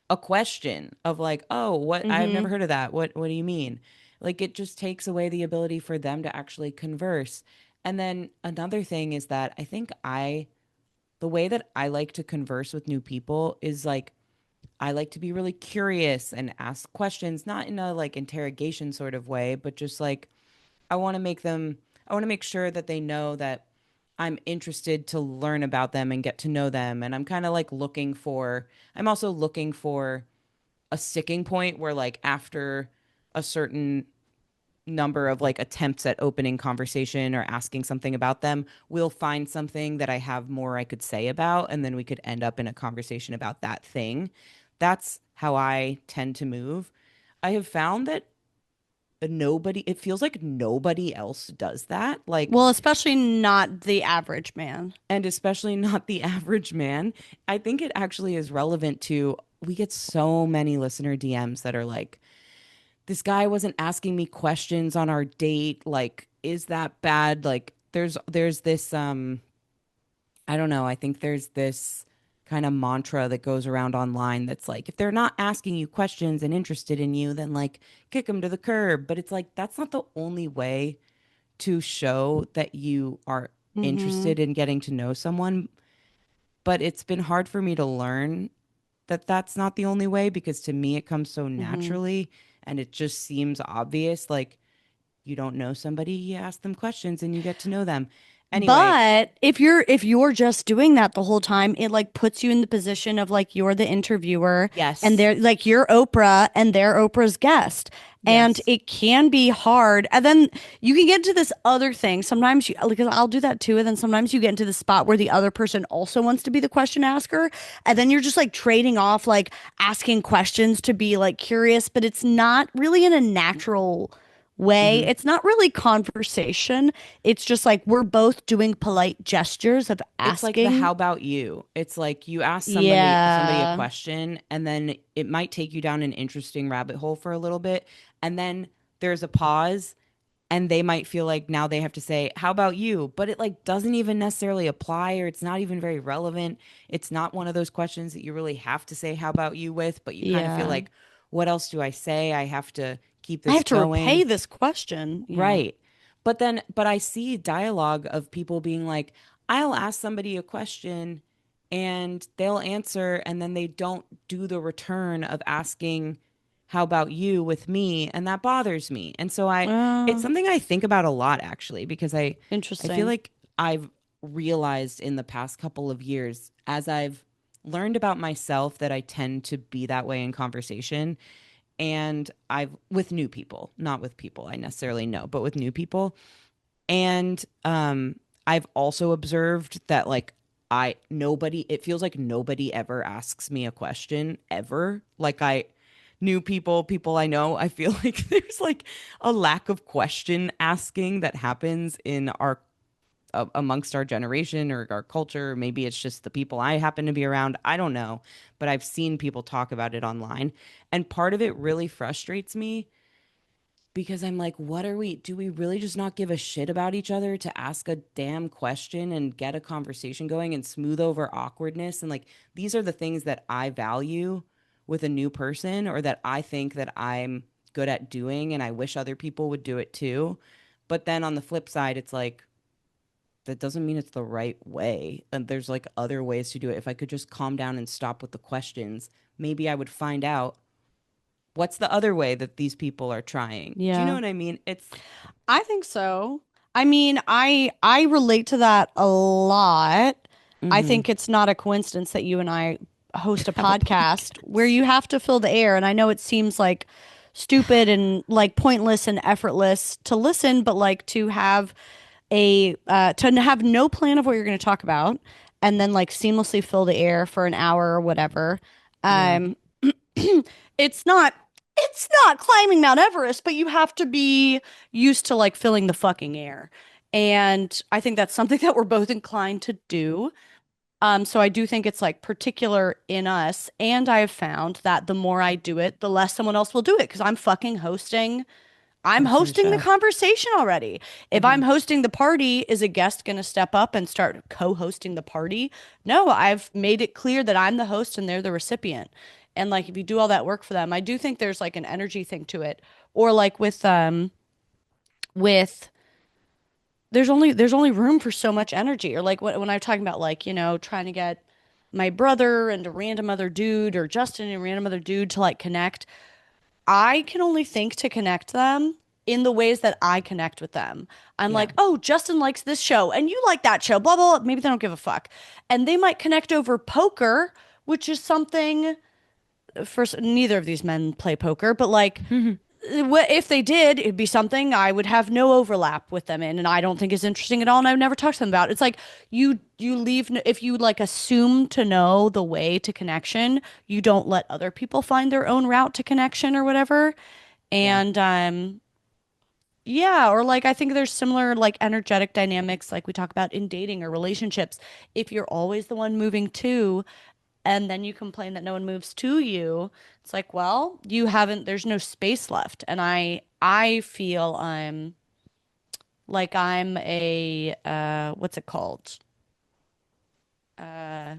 a question of like, "Oh, what I've Mm-hmm. never heard of that. What do you mean?" Like it just takes away the ability for them to actually converse. And then another thing is that I think the way that I like to converse with new people is like I like to be really curious and ask questions, not in a like interrogation sort of way, but just like I want to make sure that they know that I'm interested to learn about them and get to know them. And I'm kind of like I'm also looking for a sticking point where like after a certain number of like attempts at opening conversation or asking something about them, we'll find something that I have more I could say about, and then we could end up in a conversation about that thing. That's how I tend to move. I have found that it feels like nobody else does that. Like, Well, especially not the average man. and especially not the average man. I think it actually is relevant to, we get so many listener DMs that are like, this guy wasn't asking me questions on our date. Like, is that bad? Like, there's this I don't know. I think there's this kind of mantra that goes around online that's like, if they're not asking you questions and interested in you, then like kick them to the curb. But it's like that's not the only way to show that you are Mm-hmm. interested in getting to know someone, but it's been hard for me to learn that that's not the only way because to me it comes so Mm-hmm. naturally and it just seems obvious. Like you don't know somebody, you ask them questions and you get to know them. Anyway, But if you're just doing that the whole time, it like puts you in the position of like you're the interviewer and yes, they're like you're Oprah and they're Oprah's guest. And yes, it can be hard. And then you can get into this other thing. Sometimes you, because I'll do that too. And then sometimes you get into the spot where the other person also wants to be the question asker. And then you're just like trading off, like asking questions to be like curious, but it's not really in a natural way. hmm, It's not really conversation. It's just like we're both doing polite gestures of it's like the how asking. about you? It's like you ask somebody a Yeah. question and then it might take you down an interesting rabbit hole for a little bit and then there's a pause and they might feel like now they have to say how about you, but it like doesn't even necessarily apply or it's not even very relevant. It's not one of those questions that you really have to say how about you with, but you kind of feel Yeah. like what else do I say? I have to keep I this have to repay going. this question. Yeah. Right. But then, but I see dialogue of people being like, I'll ask somebody a question and they'll answer, and then they don't do the return of asking, how about you with me? And that bothers me. And so it's Uh, something I think about a lot actually, because I feel Interesting. like I've realized in the past couple of years, as I've learned about myself, that I tend to be that way in conversation and I've with new people, not with people I necessarily know, but with new people. And I've also observed that like I nobody it feels like nobody ever asks me a question ever. Like I new people I know, I feel like there's like a lack of question asking that happens in our amongst our generation or our culture. Maybe it's just the people I happen to be around. I don't know, but I've seen people talk about it online. And part of it really frustrates me because I'm like, what are we? Do we really just not give a shit about each other to ask a damn question and get a conversation going and smooth over awkwardness? And like, these are the things that I value with a new person or that I think that I'm good at doing. And I wish other people would do it too. But then on the flip side, it's like, that doesn't mean it's the right way. And there's like other ways to do it. If I could just calm down and stop with the questions, maybe I would find out what's the other way that these people are trying. Do you know Yeah. what I mean? It's I think so. I mean, I relate to that a lot. I mm-hmm. think it's not a coincidence that you and I host a Have a podcast where podcast. you have to fill the air. And I know it seems like stupid and like pointless and effortless to listen, but like to have to have no plan of what you're going to talk about and then like seamlessly fill the air for an hour or whatever. Yeah. Um, it's not climbing Mount Everest, but you have to be used to like filling the fucking air. And I think that's something that we're both inclined to do. So I do think it's like particular in us. And I have found that the more I do it, the less someone else will do it because I'm Hosting the hosting the show. conversation already. If Mm-hmm. I'm hosting the party, is a guest going to step up and start co-hosting the party? No, I've made it clear that I'm the host and they're the recipient. And like if you do all that work for them, I do think there's like an energy thing to it. Or like with there's only room for so much energy. Or like when I'm talking about like, trying to get my brother and a random other dude or Justin and a random other dude to like connect. I can only think to connect them in the ways that I connect with them. I'm Yeah. like, oh, Justin likes this show and you like that show, blah, blah, blah. Maybe they don't give a fuck. And they might connect over poker, which is something first, neither of these men play poker, but like, if they did, it'd be something I would have no overlap with them in, and I don't think is interesting at all, and I would never talk to them about. It's like you leave if you like assume to know the way to connection, you don't let other people find their own route to connection or whatever. Yeah. And yeah, or like I think there's similar like energetic dynamics like we talk about in dating or relationships. If you're always the one moving to, and then you complain that no one moves to you, it's like, well, you haven't, there's no space left. And I feel I'm like I'm a what's it called? Uh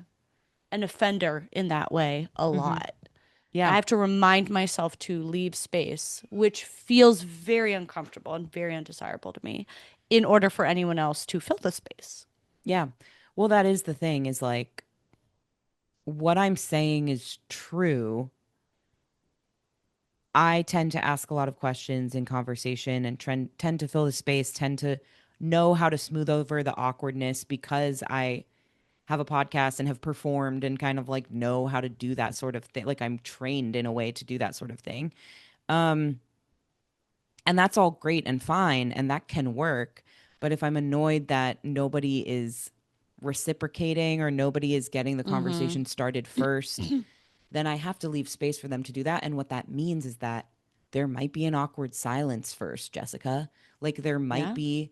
an offender in that way a Mm-hmm. lot. I Yeah. have to remind myself to leave space, which feels very uncomfortable and very undesirable to me. in order for anyone else to fill the space. Yeah. Well, that is the thing is like what I'm saying is true. I tend to ask a lot of questions in conversation and tend to fill the space, tend to know how to smooth over the awkwardness because I have a podcast and have performed and kind of like know how to do that sort of thing. Like I'm trained in a way to do that sort of thing. Um, and that's all great and fine and that can work. But if I'm annoyed that nobody is reciprocating or nobody is getting the Mm-hmm. conversation started first, then I have to leave space for them to do that. And what that means is that there might be an awkward silence first, Jessica. Like Yeah, there might be.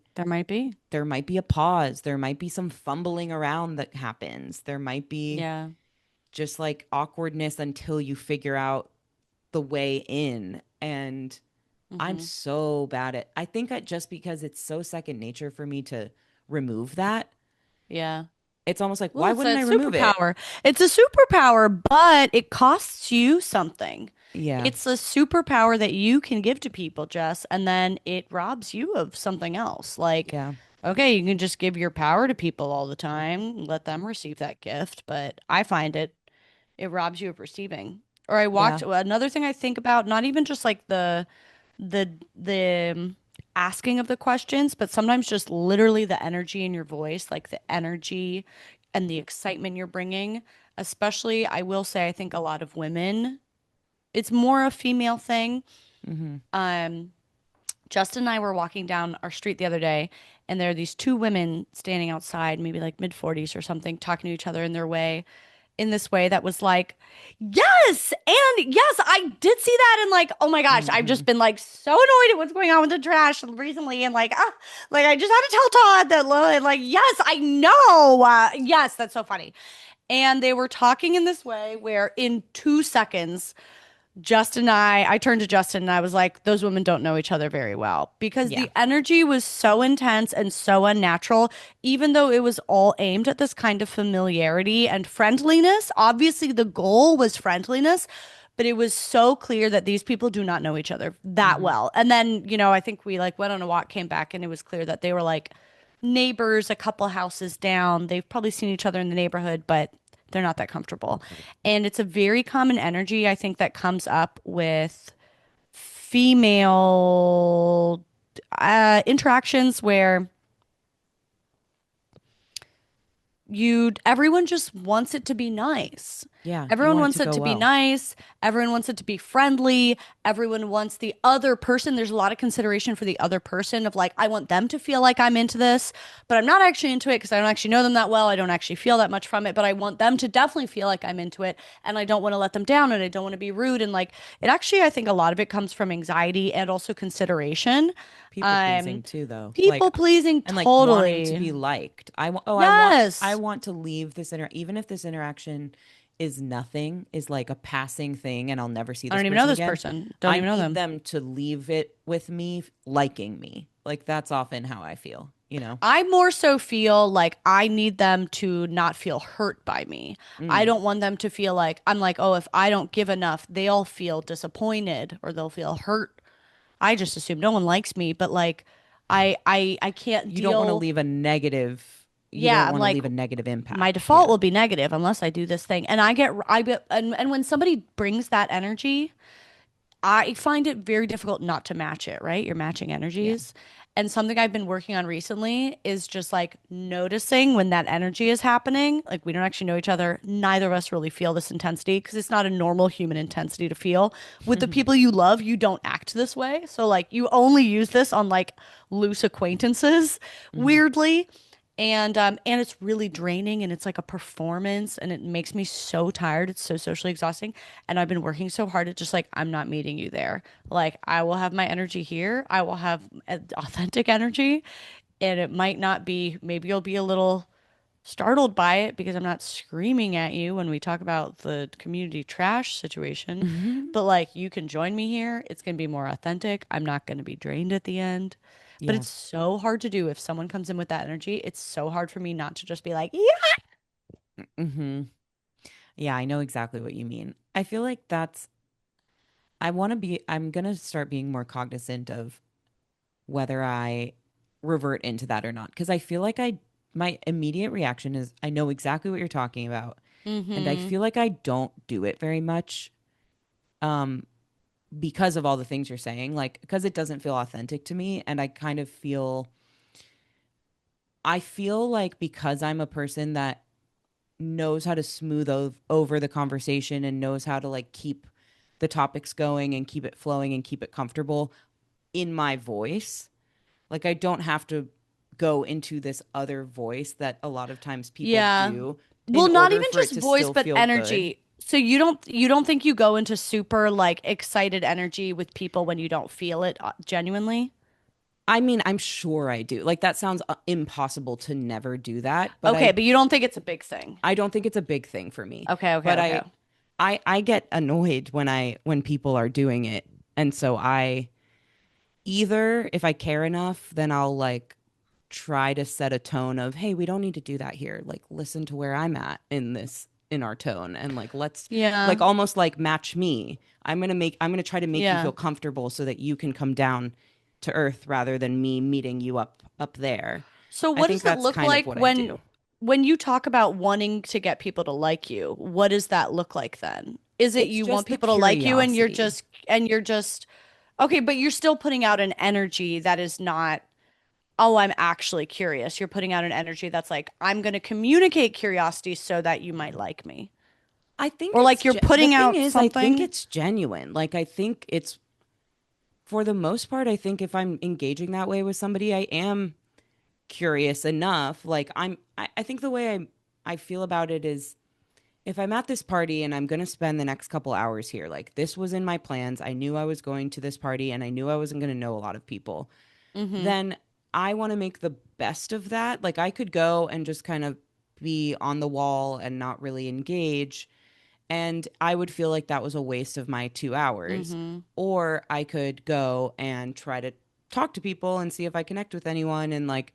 there might be a pause, there might be some fumbling around that happens. There might be Yeah. just like awkwardness until you figure out the way in. And I'm Mm-hmm. so bad at I think just because it's so second nature for me to remove that, Yeah. it's almost like Well, why it's a wouldn't I remove it? superpower. It's a superpower, but it costs you something. Yeah. It's a superpower that you can give to people, Jess, and then it robs you of something else. Like, Yeah. okay, you can just give your power to people all the time, let them receive that gift, but I find it robs you of receiving. Or I Yeah. walked another thing I think about, not even just like the asking of the questions, but sometimes just literally the energy in your voice, like the energy and the excitement you're bringing. Especially, I will say, I think a lot of women, it's more a female thing. Mhm. Um, Justin and I were walking down our street the other day, and there are these two women standing outside, maybe like mid 40s or something, talking to each other in their way, in this way that was like, yes, and yes, I did see that, and like, oh my gosh, I've just Mhm. been like so annoyed at what's going on with the trash recently, and like, like I just had to tell Todd that, like, yes, I know, yes, that's so funny, and they were talking in this way where in 2 seconds I turned to Justin and I was like, those women don't know each other very well because Yeah. the energy was so intense and so unnatural, even though it was all aimed at this kind of familiarity and friendliness. Obviously, the goal was friendliness, but it was so clear that these people do not know each other that Mhm. well. And then, I think we like went on a walk, came back, and it was clear that they were like neighbors a couple houses down. They've probably seen each other in the neighborhood, but they're not that comfortable. And it's a very common energy, I think, that comes up with female interactions where everyone just wants it to be nice. Yeah, you Everyone want it wants to it go to be well. nice. Everyone wants it to be friendly. Everyone wants the other person. There's a lot of consideration for the other person of like, I want them to feel like I'm into this, but I'm not actually into it because I don't actually know them that well. I don't actually feel that much from it, but I want them to definitely feel like I'm into it. And I don't want to let them down and I don't want to be rude. And like, it actually, I think a lot of it comes from anxiety and also consideration. People Um, pleasing too though. Like People pleasing, and like wanting to totally. be liked. I Yes. want to leave this even if this interaction is nothing, is like a passing thing and I'll never see I this don't even know person this again. person. Don't I even know need them. them to leave it with me liking me. Like that's often how I feel, you know. I more so feel like I need them to not feel hurt by me. I Mm, don't want them to feel like I'm like, oh, if I don't give enough, they'll feel disappointed or they'll feel hurt. I just assume no one likes me, but like I can't you don't want to deal. leave a negative you Yeah, don't I'm want to like leave a negative my impact. default Yeah. will be negative unless I do this thing. And and when somebody brings that energy, I find it very difficult not to match it, right? You're matching Yeah. energies. And something I've been working on recently is just like noticing when that energy is happening. Like we don't actually know each other. Neither of us really feel this intensity because it's not a normal human intensity to feel. With the people you love, you don't act this way. So like you only use this on like loose acquaintances, Mhm. weirdly. And it's really draining and it's like a performance and it makes me so tired. It's so socially exhausting. And I've been working so hard at just like, I'm not meeting you there. Like, I will have my energy here. I will have authentic energy. And it might not be, maybe you'll be a little startled by it because I'm not screaming at you when we talk about the community trash situation. Mhm. But like, you can join me here. It's going to be more authentic. I'm not going to be drained at the end. But Yeah. it's so hard to do if someone comes in with that energy. It's so hard for me not to just be like, yeah. Mhm. Yeah, I know exactly what you mean. I feel like I'm going to start being more cognizant of whether I revert into that or not. Because I feel like my immediate reaction is I know exactly what you're talking about. And I Mm-hmm. feel like I don't do it very much um, because of all the things you're saying, like, because it doesn't feel authentic to me. And I feel like because I'm a person that knows how to smooth over the conversation and knows how to like keep the topics going and keep it flowing and keep it comfortable in my voice. Like I don't have to go into this other voice that a lot of times people Yeah. do Well, in not order even for it just to voice, still but feel good. energy. So you don't think you go into super like excited energy with people when you don't feel it genuinely? I mean, I'm sure I do. Like that sounds impossible to never do that, but Okay, but you don't think it's a big thing. I don't think it's a big thing for me. Okay, okay, But okay. I get annoyed when people are doing it. And so I either if I care enough, then I'll like try to set a tone of, hey, we don't need to do that here. Like listen to where I'm at in our tone and like let's Yeah. like almost like match me. I'm gonna try to make you Yeah. feel comfortable so that you can come down to earth rather than me meeting you up there. So I what think does it that's look kind of like what I do. when you talk about wanting to get people to like you? What does that look like then? Is it It's you want just the people to like you and curiosity. you're just okay, but you're still putting out an energy that is not, oh, I'm actually curious. You're putting out an energy that's like, I'm going to communicate curiosity so that you might like me. I think Or like you're the putting thing out is I think something. it's genuine. Like I think it's for the most part I think if I'm engaging that way with somebody I am curious enough. Like I think the way I feel about it is if I'm at this party and I'm going to spend the next couple hours here, like this was in my plans. I knew I was going to this party and I knew I wasn't going to know a lot of people. Mm-hmm. Then I want to make the best of that. Like I could go and just kind of be on the wall and not really engage. And I would feel like that was a waste of my 2 hours. Mm-hmm. Or I could go and try to talk to people and see if I connect with anyone and like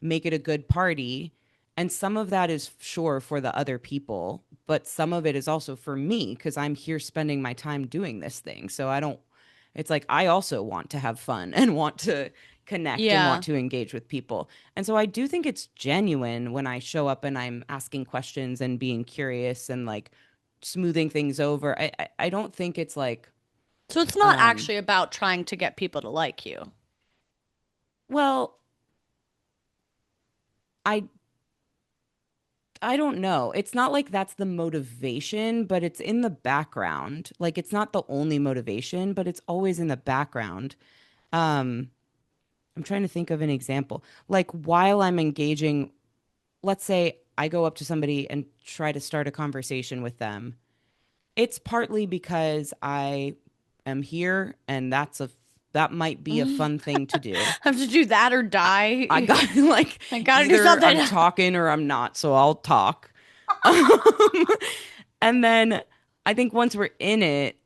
make it a good party. And some of that is sure for the other people, but some of it is also for me because I'm here spending my time doing this thing. So I don't, it's like I also want to have fun and want to connect and want Yeah. to engage with people. And so I do think it's genuine when I show up and I'm asking questions and being curious and like smoothing things over. I don't think it's like, So it's not um, actually about trying to get people to like you. well, I I don't know. It's not like that's the motivation, but it's in the background. Like it's not the only motivation, but it's always in the background. Um, I'm trying to think of an example. Like while I'm engaging, let's say I go up to somebody and try to start a conversation with them. It's partly because I am here and that might be a fun thing to do. Have to do that or I die. got like I gotta do either something. I'm talking or I'm not, so I'll talk. Um, and then I think once we're in it,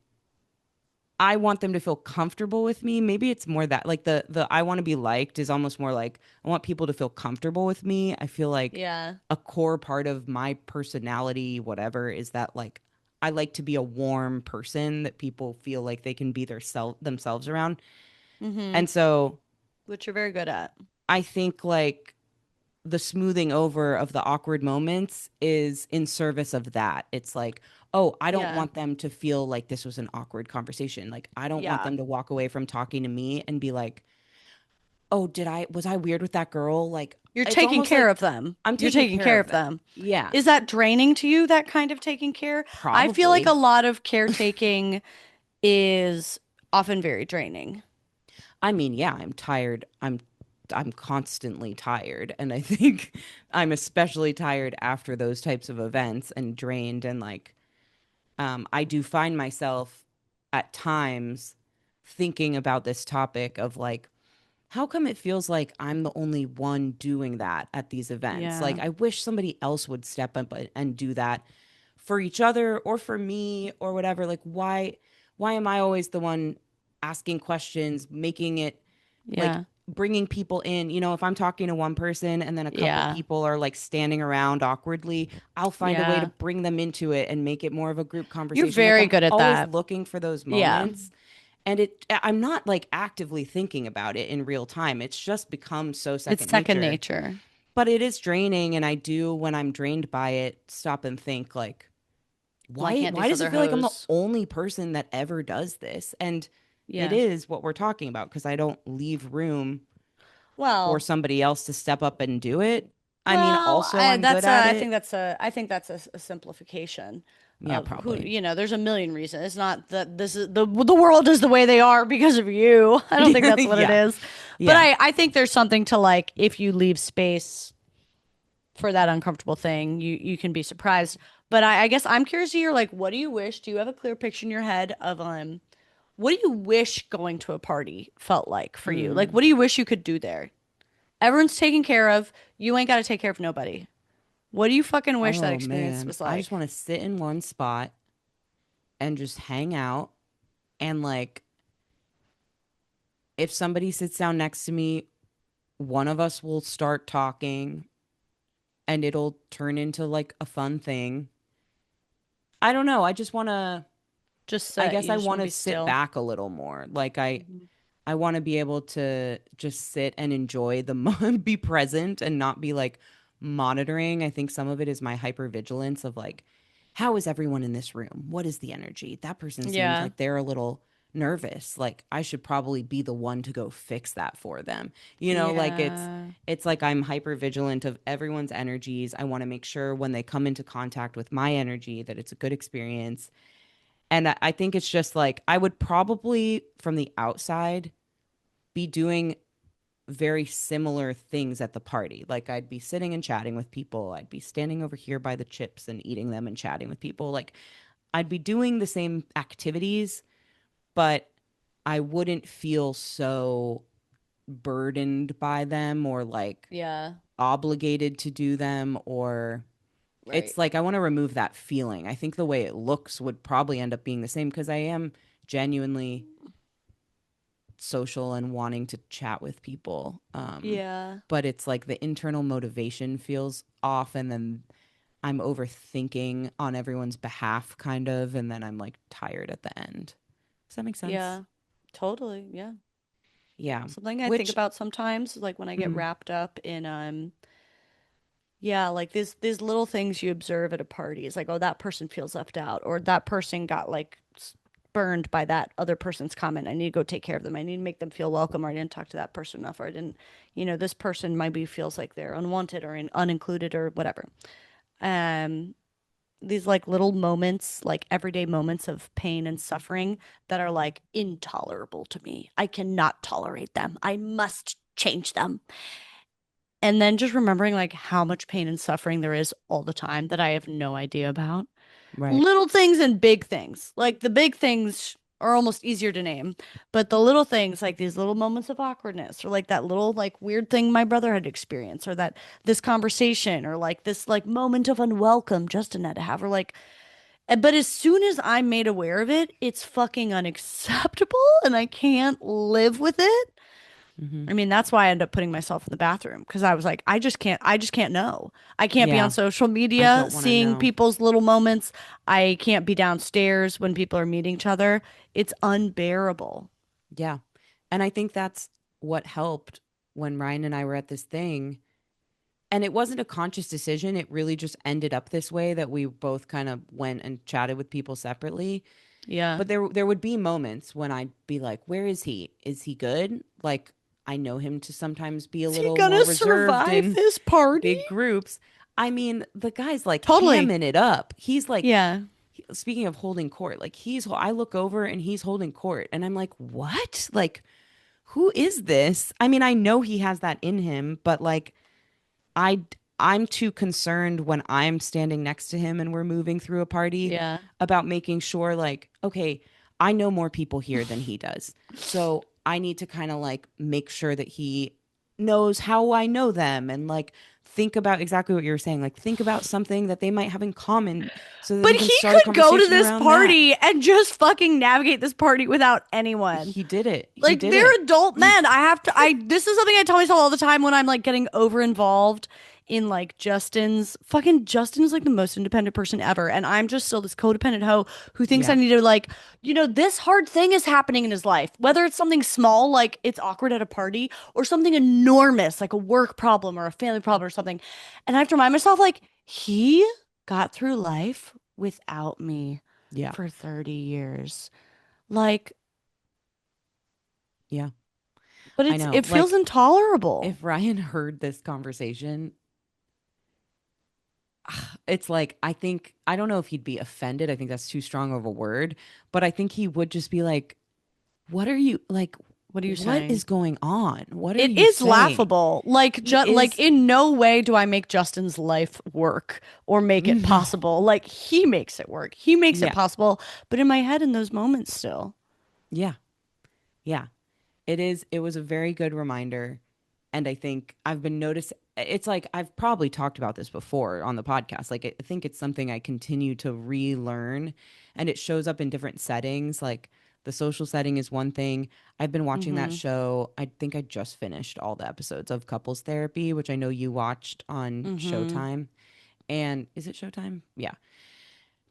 I want them to feel comfortable with me. Maybe it's more that like the I want to be liked is almost more like I want people to feel comfortable with me. I feel like Yeah. a core part of my personality, whatever, is that like I like to be a warm person that people feel like they can be themselves around. Mm-hmm. And so Which you're very good at. I think like the smoothing over of the awkward moments is in service of that. It's like, oh, I don't Yeah. want them to feel like this was an awkward conversation. Like, I don't want Yeah. them to walk away from talking to me and be like, oh, was I weird with that girl? Like, You're it's taking almost care like of them. I'm You're taking taking care care of of them. them. Yeah, Is that draining to you, that kind of taking care? I feel like a probably. lot of caretaking is often very draining. I mean, yeah, I'm tired. I'm constantly tired, and I think I'm especially tired after those types of events and drained and like I do find myself at times thinking about this topic of like, how come it feels like I'm the only one doing that at these events? Like, Yeah. I wish somebody else would step up and do that for each other or for me or whatever. Like, why am I always the one asking questions, making it like Yeah. bringing people in? You know, if I'm talking to one person and then a couple Yeah. people are like standing around awkwardly, I'll find a way to Yeah. bring them into it and make it more of a group You're conversation. Like very I'm good at always that. looking for those Yeah. moments. And I'm not like actively thinking about it in real time. It's just become so It's second second nature. nature. But it is draining, and I do, when I'm drained by it, stop and think like, Why can't why these does other it feel like I'm the hoes? only person that ever does this? And it Yeah. is what we're talking about, because I don't leave room for Well, somebody else to step up and do it. I mean, also I'm good that's at I it. think that's a simplification Yeah, of who, probably. there's a million reasons. It's not that this is the world is the way they are because of you. I don't think that's what it Yeah. is. But Yeah. I think there's something to like if you leave space for that uncomfortable thing, you can be surprised. But I guess I'm curious to hear like what do you wish? Do you have a clear picture in your head of what do you wish going to a party felt like for you? Like Mm. what do you wish you could do there? Everyone's taken care of. You ain't got to take care of nobody. What do you fucking wish that Oh experience man, was I just like? want to sit in one spot and just hang out, and like if somebody sits down next to me, one of us will start talking and it'll turn into like a fun thing. I don't know. I just want to Just I sit. guess You I just want want to to be sit still. back a little more. Like Mhm. I want to be able to just sit and enjoy the moment, be present and not be like monitoring. I think some of it is my hypervigilance of like, how is everyone in this room? What is the energy? That person seems Yeah. like they're a little nervous. Like I should probably be the one to go fix that for them. Like Yeah. it's like I'm hypervigilant of everyone's energies. I want to make sure when they come into contact with my energy that it's a good experience. And I think it's just like I would probably from the outside be doing very similar things at the party. Like I'd be sitting and chatting with people. I'd be standing over here by the chips and eating them and chatting with people. Like I'd be doing the same activities, but I wouldn't feel so burdened by them or like Yeah. obligated to do them, or Right. it's like I want to remove that feeling. I think the way it looks would probably end up being the same because I am genuinely social and wanting to chat with people. Yeah. But it's like the internal motivation feels off, and then I'm overthinking on everyone's behalf, kind of, and then I'm like tired at the end. Does that make sense? Yeah. Totally. Yeah. Yeah. Something I think Which, about sometimes, like when I get mm, wrapped up in yeah, like these little things you observe at a party. It's like, oh, that person feels left out, or that person got like burned by that other person's comment. I need to go take care of them. I need to make them feel welcome, or I didn't talk to that person enough, or I didn't, this person maybe feels like they're unwanted or unincluded or whatever. Um, these like little moments, like everyday moments of pain and suffering that are like intolerable to me. I cannot tolerate them. I must change them. And then just remembering like how much pain and suffering there is all the time that I have no idea about. right. Little things and big things. Like the big things are almost easier to name, but the little things like these little moments of awkwardness or like that little like weird thing my brother had experienced or that this conversation or like this like moment of unwelcome Justin had to have or like but as soon as I'm made aware of it, it's fucking unacceptable and I can't live with it. Hmm. I mean, that's why I ended up putting myself in the bathroom because I was like, I just can't know. I can't be on Yeah. social I media don't want to seeing know. people's little moments. I can't be downstairs when people are meeting each other. It's unbearable. Yeah. And I think that's what helped when Ryan and I were at this thing. And it wasn't a conscious decision. It really just ended up this way that we both kind of went and chatted with people separately. Yeah. But there would be moments when I'd be like, "Where is he? Is he good?" Like I know him to sometimes be a Is he little more gonna reserved survive in this party? big groups. I mean, the guy's like Totally. hamming it up. He's like, Yeah. speaking of holding court, like I look over and he's holding court, and I'm like, what? Like, who is this? I mean, I know he has that in him, but like, I I'm too concerned when I'm standing next to him and we're moving through a party Yeah. about making sure like, okay, I know more people here than he does. So I need to kind of like make sure that he knows how I know them and like think about exactly what you were saying. Like think about something that they might have in common so that But he can he start a could go to conversation this around that. party and just fucking navigate this party without anyone. He did it. He Like did they're it. adult men. I this is something I tell myself all the time when I'm like getting over involved in like Justin's like the most independent person ever. And I'm just still this codependent hoe who thinks I Yeah. need to like, this hard thing is happening in his life, whether it's something small, like it's awkward at a party, or something enormous, like a work problem or a family problem or something. And I have to remind myself, like, he got through life without me Yeah. for 30 years. Like, Yeah. but I it know. feels Like, intolerable. if Ryan heard this conversation, it's like, I don't know if he'd be offended. I think that's too strong of a word, but I think he would just be like, what are you like? What are you What saying? is going on? What are It you is saying? laughable. Like He like is, in no way do I make Justin's life work or make it no. possible. Like he makes it work. He makes it Yeah. possible. But in my head in those moments still. Yeah. Yeah. It was a very good reminder. And I think I've been noticed. It's like I've probably talked about this before on the podcast. Like, I think it's something I continue to relearn, and it shows up in different settings. Like, the social setting is one thing. I've been watching that Mm-hmm. show. I think I just finished all the episodes of Couples Therapy, which I know you watched on Mm-hmm. Showtime. And is it Showtime? Yeah.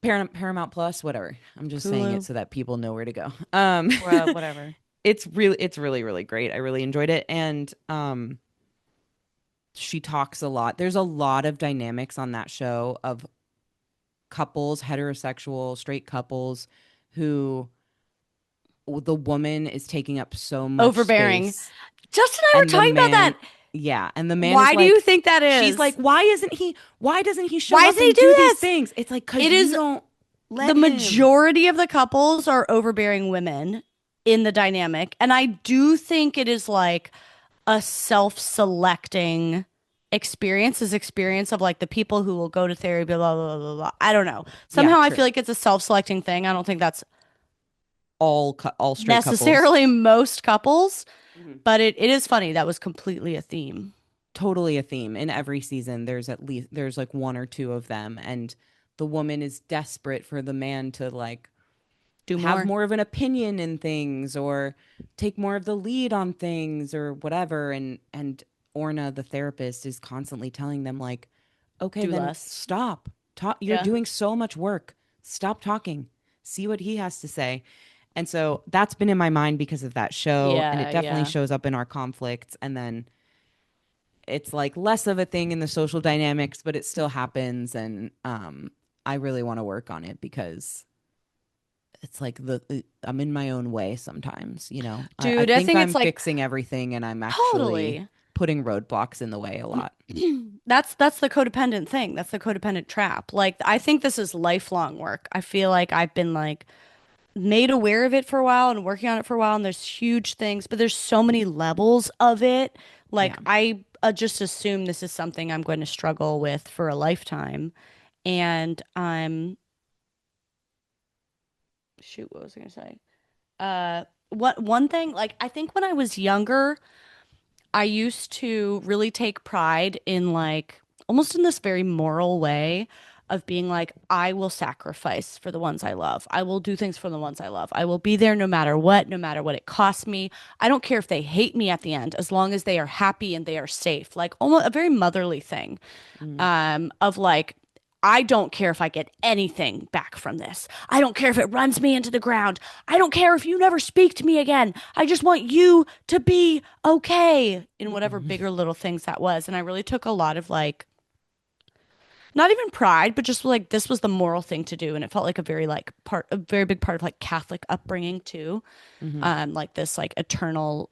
Paramount Plus, whatever. I'm just saying it Hulu. so that people know where to go. Well, whatever. It's really really great. I really enjoyed it, and she talks a lot. There's a lot of dynamics on that show of couples, heterosexual, straight couples who the woman is taking up so much Overbearing. space Justin and I were and the talking about man that. yeah, and the man is Why do you like think that she's like is? why doesn't he show Why up doesn't he and do do these this? things? It's like cuz It you is don't the let him. majority of the couples are overbearing women in the dynamic. And I do think it is like a self-selecting experience of like the people who will go to therapy, blah, blah, blah, blah, blah. I don't know. Yeah, Somehow I true. feel like it's a self-selecting thing. I don't think that's All straight couples. necessarily most couples, Mhm. but it is funny. That was completely a theme. Totally a theme in every season. There's like one or two of them, and the woman is desperate for the man to like Do have more. more of an opinion in things or take more of the lead on things or whatever. And Orna, the therapist, is constantly telling them like, okay, Do then less. stop. Talk. You're Yeah. doing so much work. Stop talking. See what he has to say. And so that's been in my mind because of that show, and it Yeah, definitely yeah. shows up in our conflicts. And then it's like less of a thing in the social dynamics, but it still happens. And I really want to work on it because it's like I'm in my own way sometimes, you know. I Dude, I think think it's I'm like fixing everything and I'm actually totally. putting roadblocks in the way a lot. That's the codependent thing. That's the codependent trap. Like I think this is lifelong work. I feel like I've been like made aware of it for a while and working on it for a while and there's huge things, but there's so many levels of it. Yeah. Like I just assume this is something I'm going to struggle with for a lifetime. And I'm shoot, what was I going to say? What one thing like I think when I was younger, I used to really take pride in like almost in this very moral way of being like, I will sacrifice for the ones I love. I will do things for the ones I love. I will be there no matter what it costs me. I don't care if they hate me at the end, as long as they are happy and they are safe. Like almost a very motherly thing Mm. of like, I don't care if I get anything back from this. I don't care if it runs me into the ground. I don't care if you never speak to me again. I just want you to be okay in whatever bigger little things that was. And I really took a lot of like, not even pride, but just like this was the moral thing to do. And it felt like a very big part of like Catholic upbringing too. Hmm. Like this like eternal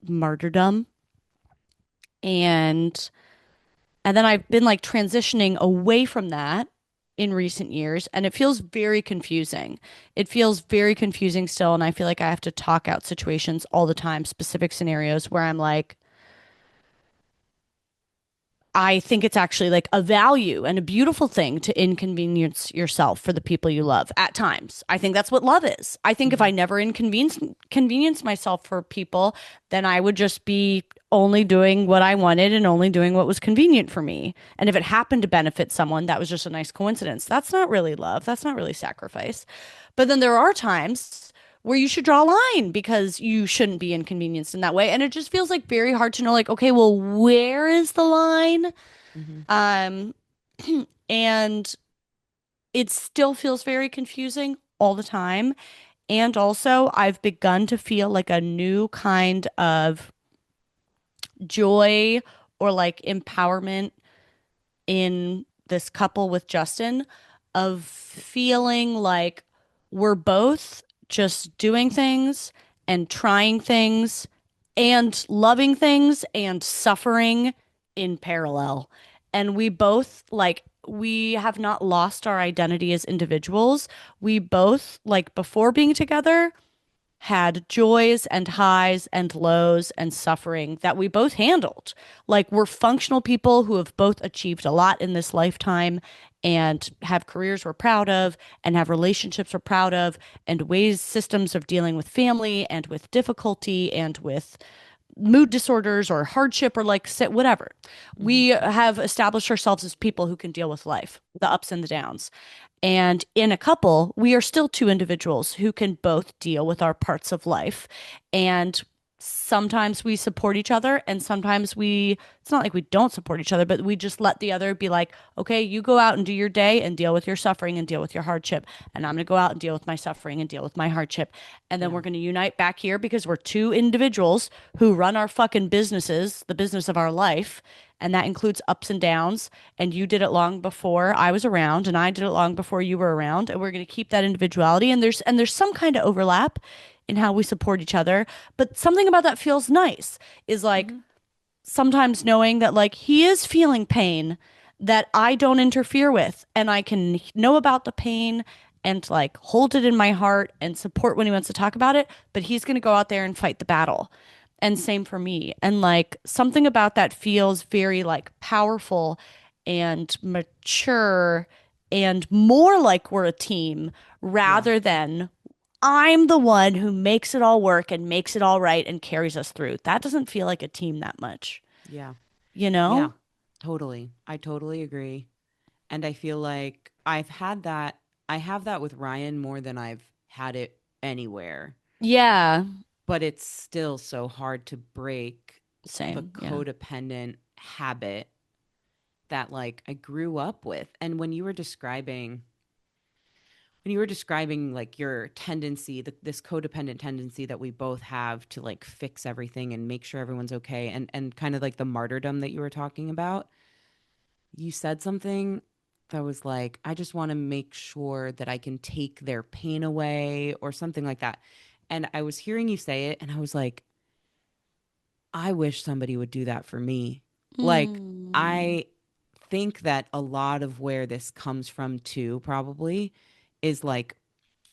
martyrdom. And And then I've been like transitioning away from that in recent years, and it feels very confusing. It feels very confusing still, and I feel like I have to talk out situations all the time, specific scenarios where I'm like, I think it's actually like a value and a beautiful thing to inconvenience yourself for the people you love at times. I think that's what love is. I think if Hmm. I never inconvenience myself for people, then I would just be only doing what I wanted and only doing what was convenient for me. And if it happened to benefit someone, that was just a nice coincidence. That's not really love. That's not really sacrifice. But then there are times where you should draw a line because you shouldn't be inconvenienced in that way. And it just feels like very hard to know, like, okay, well, where is the line? Mm-hmm. Um, and it still feels very confusing all the time. And also, I've begun to feel like a new kind of joy or like empowerment in this couple with Justin of feeling like we're both just doing things and trying things and loving things and suffering in parallel. And we both like we have not lost our identity as individuals. We both like before being together had joys and highs and lows and suffering that we both handled. Like we're functional people who have both achieved a lot in this lifetime and have careers we're proud of and have relationships we're proud of and ways systems of dealing with family and with difficulty and with mood disorders or hardship or like whatever. Mm-hmm. We have established ourselves as people who can deal with life, the ups and the downs. And in a couple, we are still two individuals who can both deal with our parts of life. And sometimes we support each other, and sometimes it's not like we don't support each other, but we just let the other be like, okay, you go out and do your day and deal with your suffering and deal with your hardship. And I'm going to go out and deal with my suffering and deal with my hardship. And then Yeah. we're going to unite back here because we're two individuals who run our fucking businesses, the business of our life, and that includes ups and downs. And you did it long before I was around, and I did it long before you were around. And we're going to keep that individuality. And there's some kind of overlap in how we support each other. But something about that feels nice is like Mm-hmm. sometimes knowing that like he is feeling pain that I don't interfere with, and I can know about the pain and like hold it in my heart and support when he wants to talk about it, but he's going to go out there and fight the battle. And same for me. And like something about that feels very like powerful and mature and more like we're a team Yeah. rather than I'm the one who makes it all work and makes it all right and carries us through. That doesn't feel like a team that much, Yeah. you Yeah. know? Totally. I totally agree. And I feel like I have that with Ryan more than I've had it anywhere. Yeah. But it's still so hard to break the Same. Yeah. codependent habit that like I grew up with. And when you were describing like your tendency, this codependent tendency that we both have to like fix everything and make sure everyone's okay, and kind of like the martyrdom that you were talking about, you said something that was like, I just want to make sure that I can take their pain away or something like that. And I was hearing you say it and I was like, I wish somebody would do that for me. Like, Mm. I think that a lot of where this comes from too, probably, is like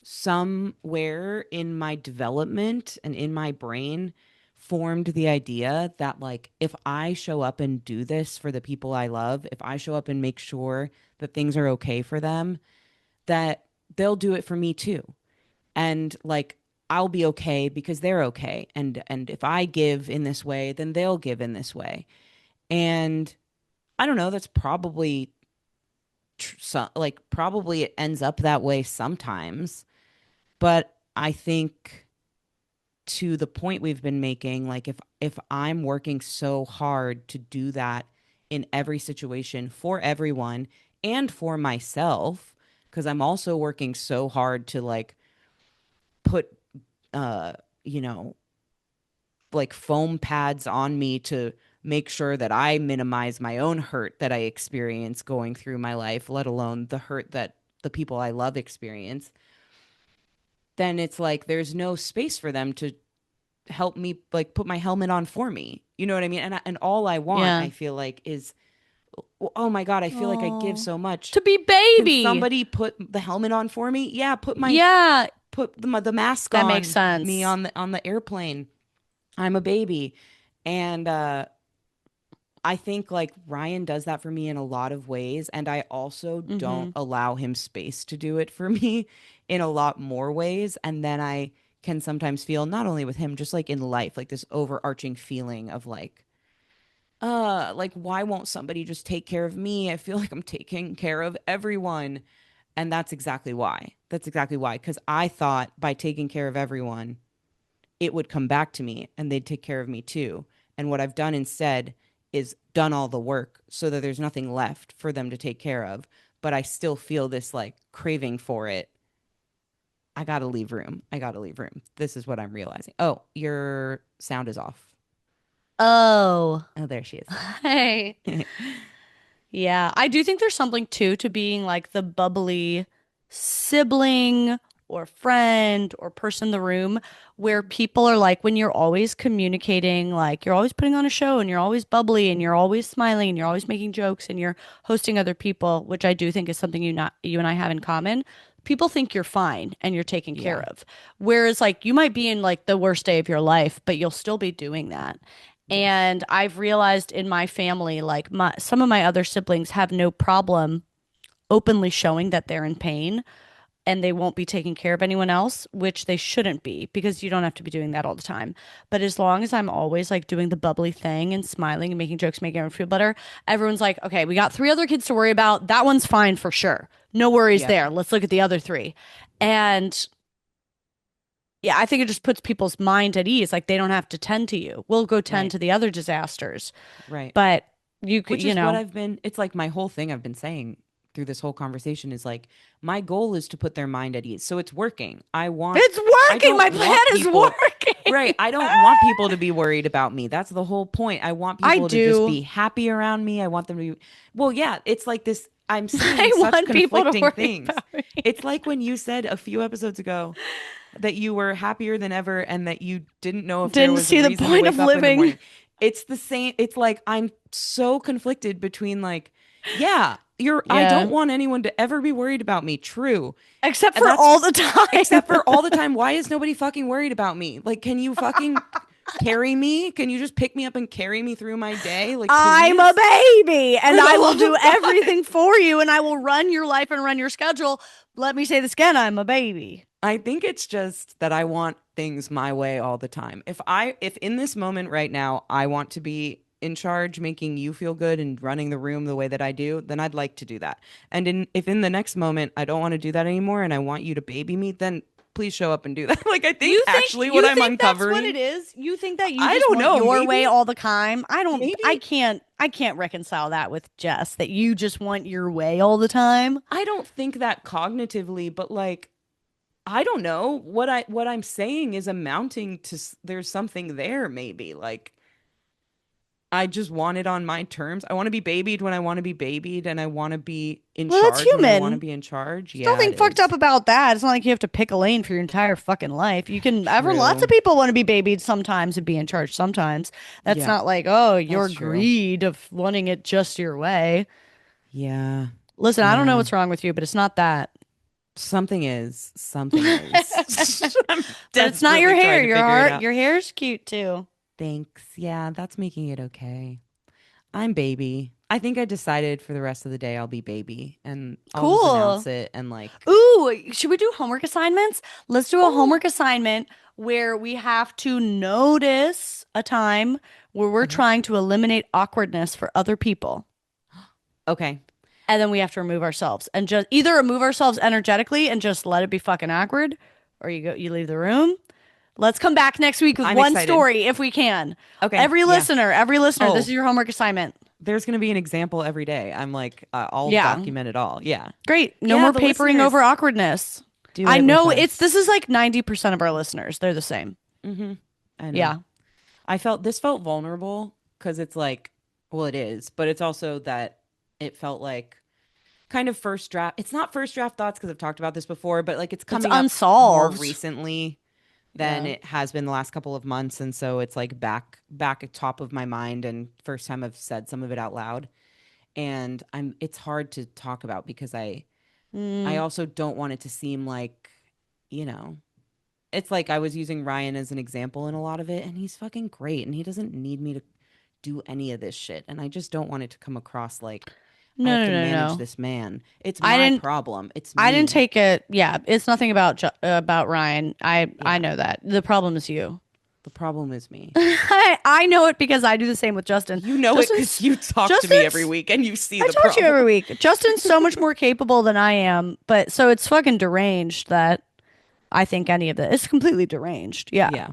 somewhere in my development and in my brain formed the idea that like if I show up and do this for the people I love, if I show up and make sure that things are okay for them, that they'll do it for me too. And like I'll be okay because they're okay. And if I give in this way, then they'll give in this way. And I don't know, that's probably like probably it ends up that way sometimes, but I think to the point we've been making, like if I'm working so hard to do that in every situation for everyone and for myself, because I'm also working so hard to like put uh you know like foam pads on me to make sure that I minimize my own hurt that I experience going through my life, let alone the hurt that the people I love experience, then it's like there's no space for them to help me like put my helmet on for me. You know what I mean? And all I want, Yeah. I feel like, is oh my god, I feel like I give Oh. so much. To be Can baby. somebody put the helmet on for me? Yeah, Yeah, put the mask that makes on me sense. on the airplane. I'm a baby. And I think like Ryan does that for me in a lot of ways. And I also don't Mm-hmm. allow him space to do it for me in a lot more ways. And then I can sometimes feel, not only with him, just like in life, like this overarching feeling of like why won't somebody just take care of me? I feel like I'm taking care of everyone. And that's exactly why. That's exactly why. Because I thought by taking care of everyone, it would come back to me and they'd take care of me too. And what I've done instead is done all the work so that there's nothing left for them to take care of, but I still feel this like craving for it. I gotta leave room. I gotta leave room. This is what I'm realizing. Oh, your sound is off. Oh, Oh, there she hey. is. Yeah, I do think there's something too to being like the bubbly sibling or friend or person in the room where people are like, when you're always communicating, like you're always putting on a show and you're always bubbly and you're always smiling and you're always making jokes and you're hosting other people, which I do think is something you and I have in common. People think you're fine and you're taken care Yeah. of. Whereas like you might be in like the worst day of your life, but you'll still be doing that. Yes. And I've realized in my family, like some of my other siblings have no problem openly showing that they're in pain and they won't be taking care of anyone else, which they shouldn't be because you don't have to be doing that all the time. But as long as I'm always like doing the bubbly thing and smiling and making jokes, making everyone feel better, everyone's like, okay, we got 3 other kids to worry about. That one's fine for sure. No worries Yep. there. Let's look at the other 3. And yeah, I think it just puts people's mind at ease. Like they don't have to tend to you. We'll go tend Right. to the other disasters. Right. But you could, Which is what know, I've been, it's like my whole thing I've been saying through this whole conversation is like, my goal is to put their mind at ease. So it's working. it's I working. don't My plan want is people, working. right. I don't want people to be worried about me. That's the whole point. I want I people to just do. be happy around me. I want them to be, well, yeah, it's like this, I'm I saying such want people to conflicting worry things. about me. It's like when you said a few episodes ago that you were happier than ever and that you didn't know if there Didn't was a see the reason to point of wake up in the living. morning. It's the same. It's like I'm so conflicted between like, yeah, I don't Yeah. want anyone to ever be worried about me. True. Except And for that's all the time. except for all the time. Why is nobody fucking worried about me? Like, can you fucking carry me? Can you just pick me up and carry me through my day? Like, I'm a please? baby For and the I will love do of God. everything for you and I will run your life and run your schedule. Let me say this again. I'm a baby. I think it's just that I want things my way all the time. If in this moment right now I want to be in charge, making you feel good and running the room the way that I do, then I'd like to do that. And if in the next moment I don't want to do that anymore and I want you to baby me, then please show up and do that. Like I think actually what You I'm think that's what uncovering, it is? You think that you I just don't want know, your way maybe all the time? maybe I can't reconcile that with Jess that you just want your way all the time. I don't think that cognitively, but like I don't know what I'm saying is amounting to there's something there maybe like I just want it on my terms. I want to be babied when I want to be babied, and I want to be in Well, that's charge when I want to human. be in charge. There's Yeah, nothing it fucked up is. about that. It's not like you have to pick a lane for your entire fucking life. You can ever lots of True. people want to be babied sometimes and be in charge sometimes. That's Yeah, not like, oh, your that's true. greed of wanting it just your way. Yeah. Listen, I don't know Yeah. what's wrong with you, but it's not that. Something is. Something is. I'm But it's not your desperately hair. trying to figure it out. Your hair's cute too. Thanks. Yeah, that's making it okay. I'm baby. I think I decided for the rest of the day I'll be baby and I'll just announce Cool. it and like, Ooh, should we do homework assignments? Let's do a oh, homework assignment where we have to notice a time where we're okay. trying to eliminate awkwardness for other people. Okay. And then we have to remove ourselves and just either remove ourselves energetically and just let it be fucking awkward, or you leave the room. Let's come back next week with I'm one excited. story if we can. Okay. Yeah. Every listener, this Oh, is your homework assignment. there's going to be an example every day. I'm like, I'll Yeah. document it all. Yeah. Great. No Yeah, more the papering listeners over awkwardness. do I it with know us. this is like 90% of our listeners. They're the same. Mm-hmm. I know. Yeah. This felt vulnerable because it's like, well, it is, but it's also that it felt like kind of first draft. It's not first draft thoughts because I've talked about this before, but like it's It's coming up more unsolved. recently than Yeah. it has been the last couple of months, and so it's like back at top of my mind, and first time I've said some of it out loud, and it's hard to talk about because I Mm. also don't want it to seem like, you know, it's like I was using Ryan as an example in a lot of it, and he's fucking great, and he doesn't need me to do any of this shit. And I just don't want it to come across like I have No, to no, no, manage no. this man. It's I my didn't problem. It's I didn't me. take it. Yeah, it's nothing about Ryan. I Yeah. know that. The problem is you. The problem is me. I know it because I do the same with Justin. You know it because Justin's you talk to me every Justin's week and you see I the talk to you every problem. week. Justin's so much more capable than I am, but so it's fucking deranged that I think any of that. It's completely deranged. Yeah. Yeah.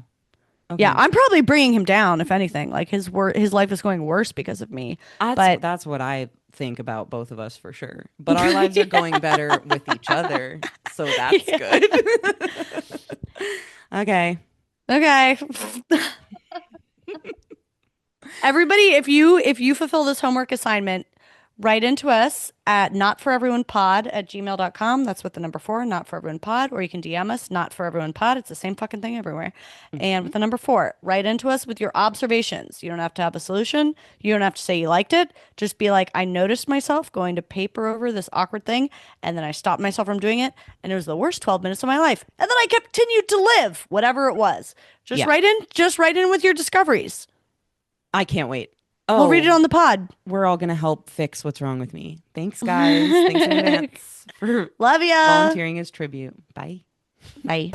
Okay. Yeah, I'm probably bringing him down. If anything, like his life is going worse because of me. But That's what I think about both of us for sure. But our lives are going better with each other, so that's Yeah. good. Okay. Okay. Everybody, if you fulfill this homework assignment, write into us at notforeveryonepod@gmail.com. That's with the number 4, not for everyone pod, or you can DM us, not for everyone pod. It's the same fucking thing everywhere. And Mhm. with the number 4, write into us with your observations. You don't have to have a solution. You don't have to say you liked it. Just be like, I noticed myself going to paper over this awkward thing, and then I stopped myself from doing it, and it was the worst 12 minutes of my life. And then I continued to live, whatever it was. Yeah. Just write in with your discoveries. I can't wait. We'll read it on the pod. We're all going to help fix what's wrong with me. Thanks, guys. Thanks in advance for Love ya. volunteering as tribute. Bye. Bye.